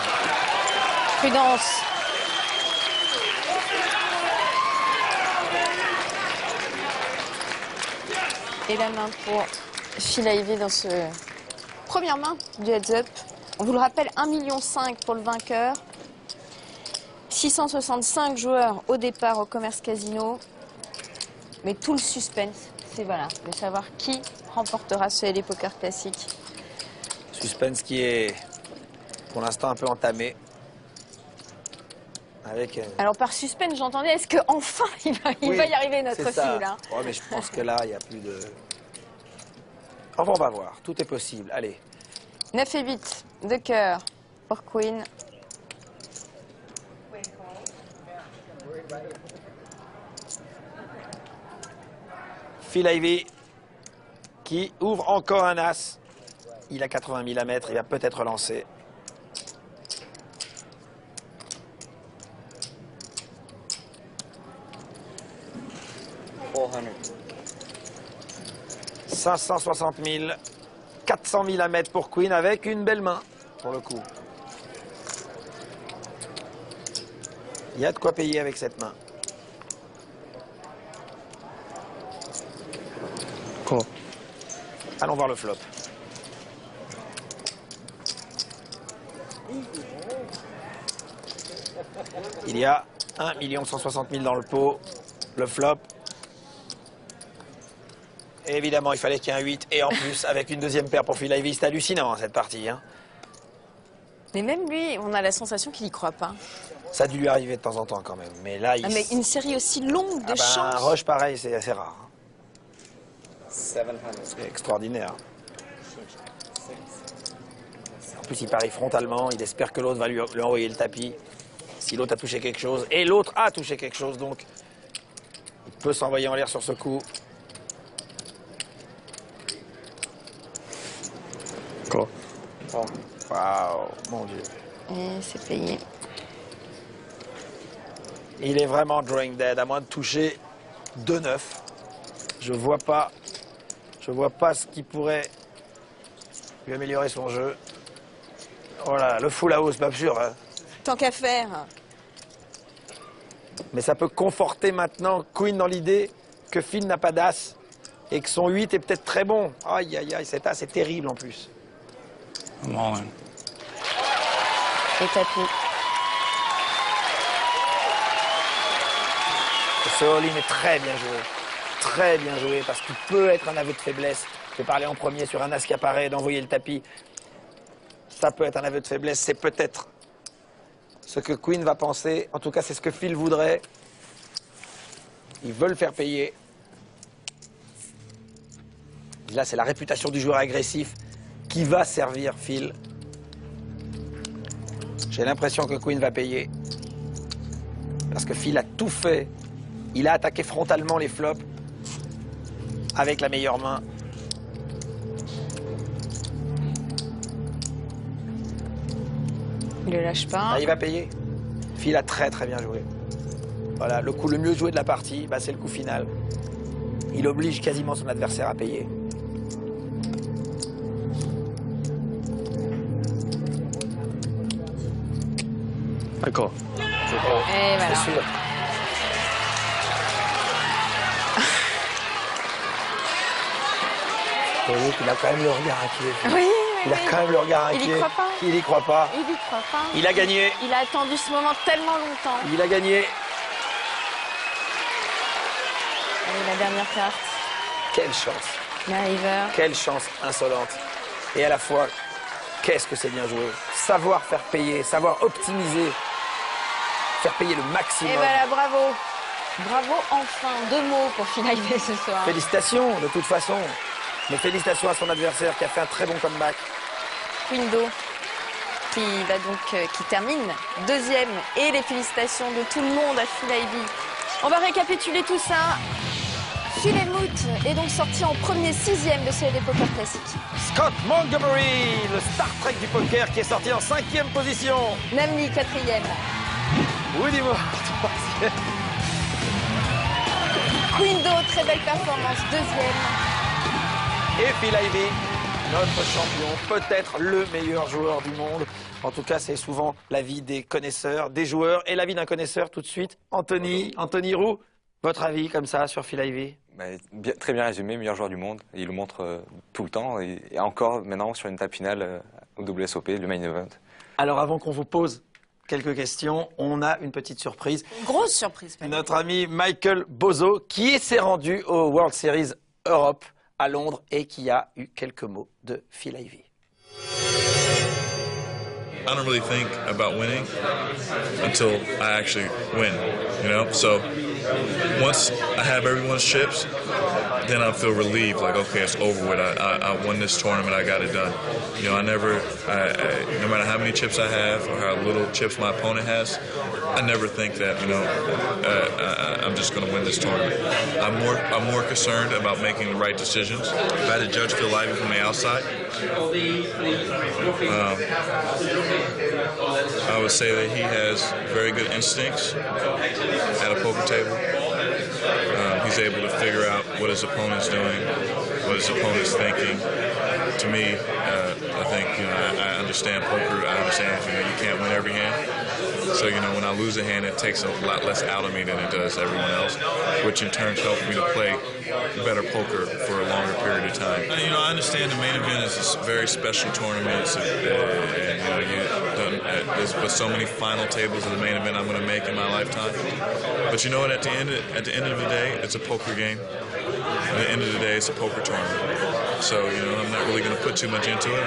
Prudence. Et la main pour Phil Ivey dans ce première main du heads-up. On vous le rappelle, 1,5 million pour le vainqueur. 665 joueurs au départ au Commerce Casino. Mais tout le suspense, c'est voilà, de savoir qui remportera ce LA Poker Classic. Suspense qui est pour l'instant un peu entamé. Avec, Alors par suspense, j'entendais, est-ce qu'enfin il va y arriver notre fille là? Ouais, mais je pense que là, il n'y a plus de... Enfin, on va voir, tout est possible, allez. 9 et 8 de cœur pour Quinn. Phil Ivey qui ouvre encore un As. Il a 80 000 à mettre, il va peut-être lancer. 560 000, 400 000 à mettre pour Quinn avec une belle main pour le coup. Il y a de quoi payer avec cette main. Cool. Allons voir le flop. Il y a 1 160 000 dans le pot. Le flop. Et évidemment, il fallait qu'il y ait un 8. Et en plus, avec une deuxième paire pour Phil Ivey, c'est hallucinant cette partie. Hein. Mais même lui, on a la sensation qu'il n'y croit pas. Ça a dû lui arriver de temps en temps quand même. Mais là, il... mais une série aussi longue de chances. Un rush pareil, c'est assez rare. Hein. C'est extraordinaire. En plus, il parie frontalement. Il espère que l'autre va lui envoyer le tapis. Si l'autre a touché quelque chose. Et l'autre a touché quelque chose, donc il peut s'envoyer en l'air sur ce coup. Cool. Oh. Waouh, mon Dieu. Et c'est payé. Il est vraiment drawing dead, à moins de toucher 2-9. Je vois pas ce qui pourrait lui améliorer son jeu. Voilà, le full house, pas sûr. Hein. Tant qu'à faire. Mais ça peut conforter maintenant Quinn dans l'idée que Phil n'a pas d'as et que son 8 est peut-être très bon. Aïe, aïe, aïe, cet as est terrible en plus. I'm all in. Et tapis. Ce all-in est très bien joué. Très bien joué parce qu'il peut être un aveu de faiblesse. J'ai parlé en premier sur un as qui apparaît, d'envoyer le tapis. Ça peut être un aveu de faiblesse. C'est peut-être ce que Quinn va penser. En tout cas, c'est ce que Phil voudrait. Ils veulent faire payer. Là, c'est la réputation du joueur agressif qui va servir Phil. J'ai l'impression que Quinn va payer. Parce que Phil a tout fait. Il a attaqué frontalement les flops avec la meilleure main. Il le lâche pas. Ah, il va payer. Phil a très très bien joué. Voilà, le coup le mieux joué de la partie, bah, c'est le coup final. Il oblige quasiment son adversaire à payer. D'accord. Et voilà. C'est sûr. Vous voyez qu'il a quand même le regard inquiet. Oui, Il a quand même le regard Il inquiet. y croit pas. Il y croit pas. Il y croit pas. Il a gagné. Il a attendu ce moment tellement longtemps. Il a gagné. Allez, la dernière carte. Quelle chance. River. Quelle chance insolente. Et à la fois, qu'est-ce que c'est bien joué. Savoir faire payer, savoir optimiser. Faire payer le maximum. Et voilà, bravo. Bravo, enfin. 2 mots pour finaliser ce soir. Félicitations, de toute façon. Mais félicitations à son adversaire qui a fait un très bon comeback. Quindo, qui va donc, qui termine 2e. Et les félicitations de tout le monde à Phil Ivey. On va récapituler tout ça. Phil Hellmuth est donc sorti en premier 6e de CAD Poker Classic. Scott Montgomery, le Star Trek du poker qui est sorti en 5e position. Namli, 4e. Woody Moore, 3e. Quindo, très belle performance, 2e. Et Phil Ivey, notre champion, peut-être le meilleur joueur du monde. En tout cas, c'est souvent l'avis des connaisseurs, des joueurs, et l'avis d'un connaisseur tout de suite. Anthony Roux, votre avis comme ça sur Phil Ivey? Très bien résumé, meilleur joueur du monde. Il le montre tout le temps et encore maintenant sur une table finale au WSOP, le main event. Alors avant qu'on vous pose quelques questions, on a une petite surprise. Une grosse surprise. Notre ami Michael Bozo qui s'est rendu au World Series Europe à Londres et qui a eu quelques mots de Phil Ivey. I don't really think about winning until I actually win, you know? So once I have everyone's chips, then I feel relieved, like, okay, it's over with. I won this tournament, I got it done. You know, no matter how many chips I have or how little chips my opponent has, I never think that, you know, I'm just going to win this tournament. I'm more concerned about making the right decisions. If I had to judge Phil Ivey from the outside, I would say that he has very good instincts at a poker table. He's able to figure out what his opponent's doing, what his opponent's thinking. To me, I think, you know, I understand poker. I understand, you know, you can't win every hand. So, you know, when I lose a hand, it takes a lot less out of me than it does everyone else, which in turn helps me to play better poker for a longer period of time. You know, I understand the main event is a very special tournament, and, you know, there's but so many final tables of the main event I'm going to make in my lifetime. But you know what? At the end of the day, it's a poker game. At the end of the day, it's a poker tournament. So, you know, I'm not really going to put too much into it.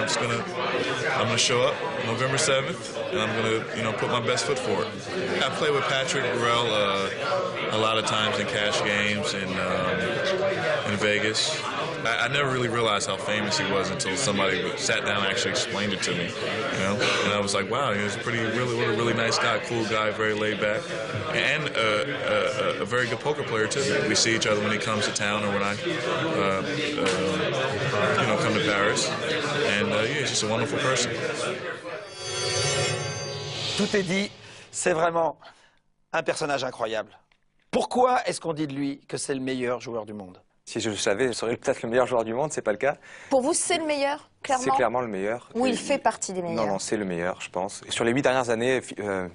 I'm gonna show up November 7th, and I'm gonna, you know, put my best foot forward. I played with Patrick Burrell a lot of times in cash games in Vegas. I never really realized how famous he was until somebody sat down and actually explained it to me, you know. And I was like, wow, he was a really nice guy, cool guy, very laid back, and a very good poker player too. We see each other when he comes to town or when I, you know, come to Paris, and yeah, he's just a wonderful person. Tout est dit, c'est vraiment un personnage incroyable. Pourquoi est-ce qu'on dit de lui que c'est le meilleur joueur du monde? Si je le savais, je serais peut-être le meilleur joueur du monde, c'est pas le cas. Pour vous, c'est le meilleur, clairement? C'est clairement le meilleur. Ou il fait partie des meilleurs? Non, c'est le meilleur, je pense. Et sur les 8 dernières années,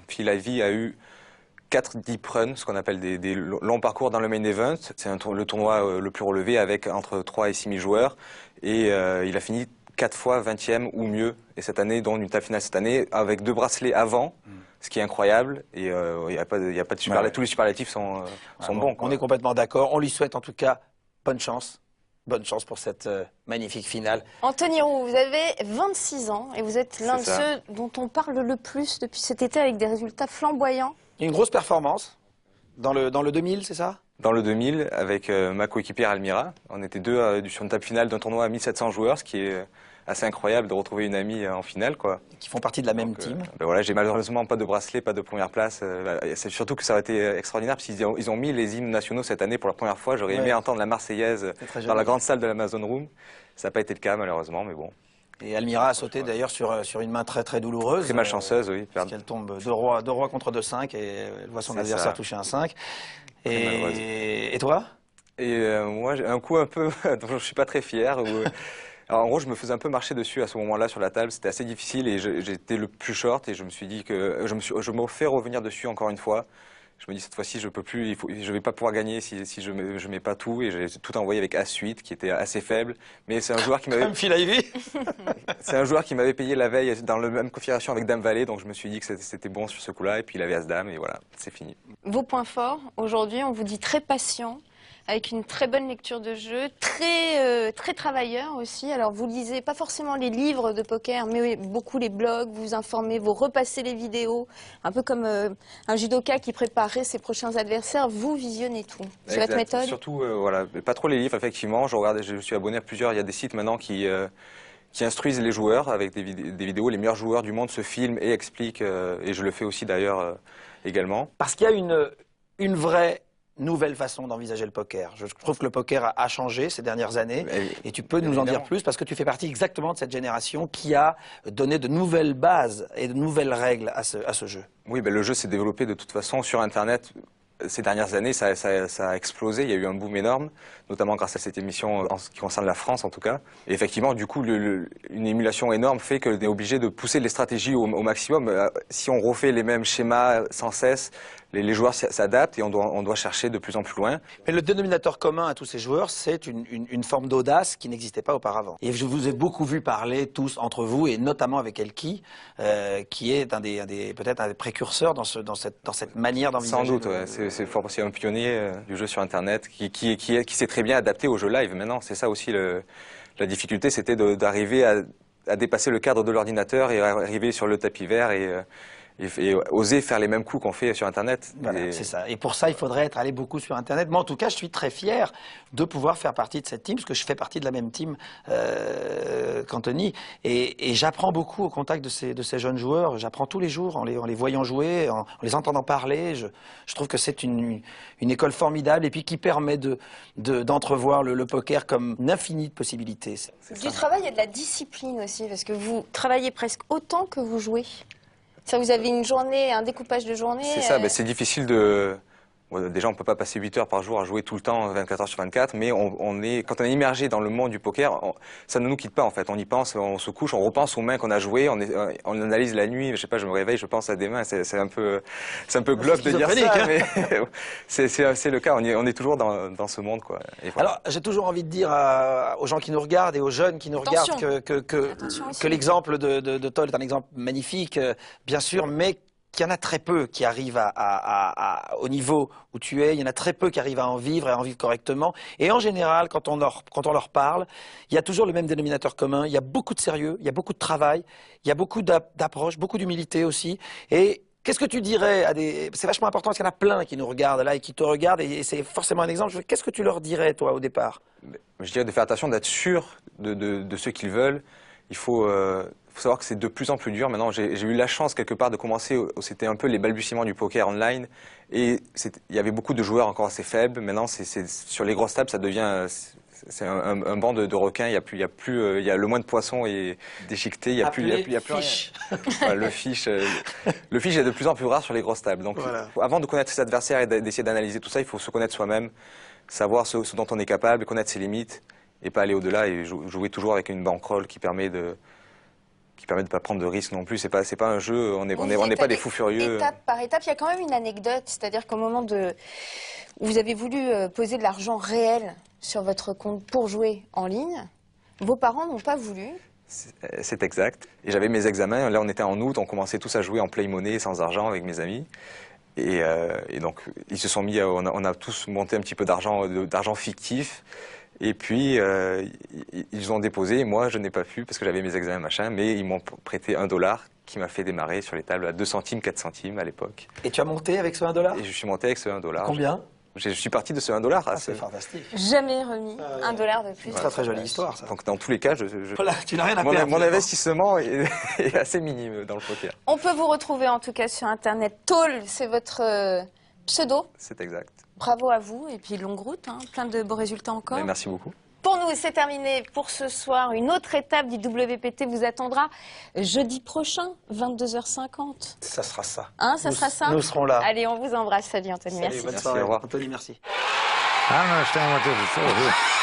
Phil Ivey a eu 4 deep runs, ce qu'on appelle des longs parcours dans le main event. C'est le tournoi le plus relevé avec entre 3 et 6 000 joueurs. Et il a fini 4 fois 20e ou mieux. Et cette année, dont une table finale cette année, avec 2 bracelets avant. Ce qui est incroyable, et il n'y a pas de superlatif, tous les superlatifs sont bons. On est complètement d'accord, on lui souhaite en tout cas bonne chance pour cette magnifique finale. Anthony Roux, vous avez 26 ans et vous êtes l'un de ceux dont on parle le plus depuis cet été avec des résultats flamboyants. Une grosse performance dans le 2000, c'est ça? Dans le 2000, avec ma coéquipière Almira, on était 2 sur une table finale d'un tournoi à 1700 joueurs, ce qui est assez incroyable de retrouver une amie en finale, quoi. Qui font partie de la même team. Ben voilà, j'ai malheureusement pas de bracelet, pas de première place. C'est surtout que ça aurait été extraordinaire parce qu'ils ont mis les hymnes nationaux cette année pour la première fois. J'aurais aimé entendre la Marseillaise dans la grande salle de l'Amazon Room. Ça n'a pas été le cas malheureusement, mais bon. Et Almira a sauté d'ailleurs sur une main très très douloureuse. Très malchanceuse, oui. Parce qu'elle tombe 2 rois contre 2-5 et elle voit son adversaire toucher un 5. Et toi? Moi, j'ai un coup un peu dont je suis pas très fier. Alors, en gros, je me faisais un peu marcher dessus à ce moment-là sur la table. C'était assez difficile et j'étais le plus short et je me suis dit que je me fais revenir dessus encore une fois. Je me dis cette fois-ci, je peux plus, je vais pas pouvoir gagner si je mets pas tout et j'ai tout envoyé avec As-8 qui était assez faible. Mais c'est un joueur qui m'avait. Comme Phil Ivey. C'est un joueur qui m'avait payé la veille dans la même configuration avec Dame Valet, donc je me suis dit que c'était bon sur ce coup-là et puis il avait As-Dame et voilà, c'est fini. Vos points forts, aujourd'hui, on vous dit très patient, avec une très bonne lecture de jeu, très travailleur aussi. Alors vous lisez pas forcément les livres de poker, mais beaucoup les blogs, vous informez, vous repassez les vidéos, un peu comme un judoka qui préparerait ses prochains adversaires, vous visionnez tout. C'est votre méthode? Surtout, voilà, pas trop les livres, effectivement. Je suis abonné à plusieurs, il y a des sites maintenant qui instruisent les joueurs avec des vidéos. Les meilleurs joueurs du monde se filment et expliquent, et je le fais aussi d'ailleurs également. Parce qu'il y a une vraie nouvelle façon d'envisager le poker. Je trouve que le poker a changé ces dernières années et tu peux nous en dire plus parce que tu fais partie exactement de cette génération qui a donné de nouvelles bases et de nouvelles règles à ce jeu. Oui, le jeu s'est développé de toute façon sur Internet. Ces dernières années, ça a explosé, il y a eu un boom énorme, notamment grâce à cette émission en ce qui concerne la France en tout cas. Et effectivement, du coup, une émulation énorme fait qu'on est obligé de pousser les stratégies au maximum. Si on refait les mêmes schémas sans cesse, les joueurs s'adaptent et on doit chercher de plus en plus loin. Mais le dénominateur commun à tous ces joueurs, c'est une forme d'audace qui n'existait pas auparavant. Et je vous ai beaucoup vu parler tous entre vous, et notamment avec Elki, qui est peut-être un des précurseurs dans cette manière d'envisager. Sans doute, ouais. C'est un pionnier du jeu sur Internet qui s'est très bien adapté au jeu live maintenant. C'est ça aussi la difficulté, c'était d'arriver à dépasser le cadre de l'ordinateur et arriver sur le tapis vert et oser faire les mêmes coups qu'on fait sur Internet. Voilà, c'est ça. Et pour ça, il faudrait aller beaucoup sur Internet. Moi, en tout cas, je suis très fier de pouvoir faire partie de cette team, parce que je fais partie de la même team qu'Anthony. Et j'apprends beaucoup au contact de ces jeunes joueurs. J'apprends tous les jours en les voyant jouer, en les entendant parler. Je trouve que c'est une école formidable et puis qui permet d'entrevoir le poker comme une infinie de possibilités. Du travail et de la discipline aussi, parce que vous travaillez presque autant que vous jouez. Ça, vous avez une journée, un découpage de journée. C'est ça, c'est difficile de. Déjà, on ne peut pas passer 8 heures par jour à jouer tout le temps, 24 heures sur 24, mais quand on est immergé dans le monde du poker, ça ne nous quitte pas en fait. On y pense, on se couche, on repense aux mains qu'on a jouées, on analyse la nuit, je sais pas, je me réveille, je pense à des mains, c'est un peu glauque de dire ça, mais c'est le cas, on est toujours dans ce monde, quoi. Et voilà. Alors, j'ai toujours envie de dire aux gens qui nous regardent et aux jeunes qui nous regardent que l'exemple de Toll est un exemple magnifique, bien sûr, mais qu'il y en a très peu qui arrivent au niveau où tu es, il y en a très peu qui arrivent à en vivre et à en vivre correctement. Et en général, quand on leur parle, il y a toujours le même dénominateur commun, il y a beaucoup de sérieux, il y a beaucoup de travail, il y a beaucoup d'approche, beaucoup d'humilité aussi. Et qu'est-ce que tu dirais c'est vachement important parce qu'il y en a plein qui nous regardent là et qui te regardent et c'est forcément un exemple. Qu'est-ce que tu leur dirais, toi, au départ? Je dirais de faire attention, d'être sûr de ce qu'ils veulent. Il faut savoir que c'est de plus en plus dur. Maintenant, j'ai eu la chance quelque part de commencer, c'était un peu les balbutiements du poker online. Et il y avait beaucoup de joueurs encore assez faibles. Maintenant, sur les grosses tables, ça devient c'est un banc de requins. Il y a le moins de poissons et déchiquetés. Il y a plus rien. Voilà, le fiche est de plus en plus rare sur les grosses tables. Donc, avant de connaître ses adversaires et d'essayer d'analyser tout ça, il faut se connaître soi-même, savoir ce dont on est capable, connaître ses limites et pas aller au-delà et jouer toujours avec une bankroll qui permet de ne pas prendre de risques non plus. C'est pas un jeu, on n'est pas des fous furieux. Étape par étape, il y a quand même une anecdote, c'est-à-dire qu'au moment où vous avez voulu poser de l'argent réel sur votre compte pour jouer en ligne, vos parents n'ont pas voulu. C'est exact. Et j'avais mes examens, là on était en août, on commençait tous à jouer en play money sans argent avec mes amis. Et donc ils se sont mis, on a tous monté un petit peu d'argent fictif. Et puis, ils ont déposé, et moi je n'ai pas pu parce que j'avais mes examens machin, mais ils m'ont prêté $1 qui m'a fait démarrer sur les tables à 2 centimes, 4 centimes à l'époque. Et tu as monté avec ce $1? Et je suis monté avec ce $1. Combien? Je suis parti de ce $1. C'est fantastique. Jamais remis $1 de plus. Très très jolie histoire ça. Donc dans tous les cas, voilà, tu n'as rien à perdre. Mon investissement est assez minime dans le poker. On peut vous retrouver en tout cas sur Internet. Toll, c'est votre pseudo. C'est exact. Bravo à vous et puis longue route, hein, plein de beaux résultats encore. Mais merci beaucoup. Pour nous, c'est terminé pour ce soir. Une autre étape du WPT vous attendra jeudi prochain, 22h50. Ça sera ça. Hein, ça sera ça. Nous serons là. Allez, on vous embrasse. Salut Anthony. Salut, merci. bonne soirée. Anthony, merci. I don't understand what this is for here.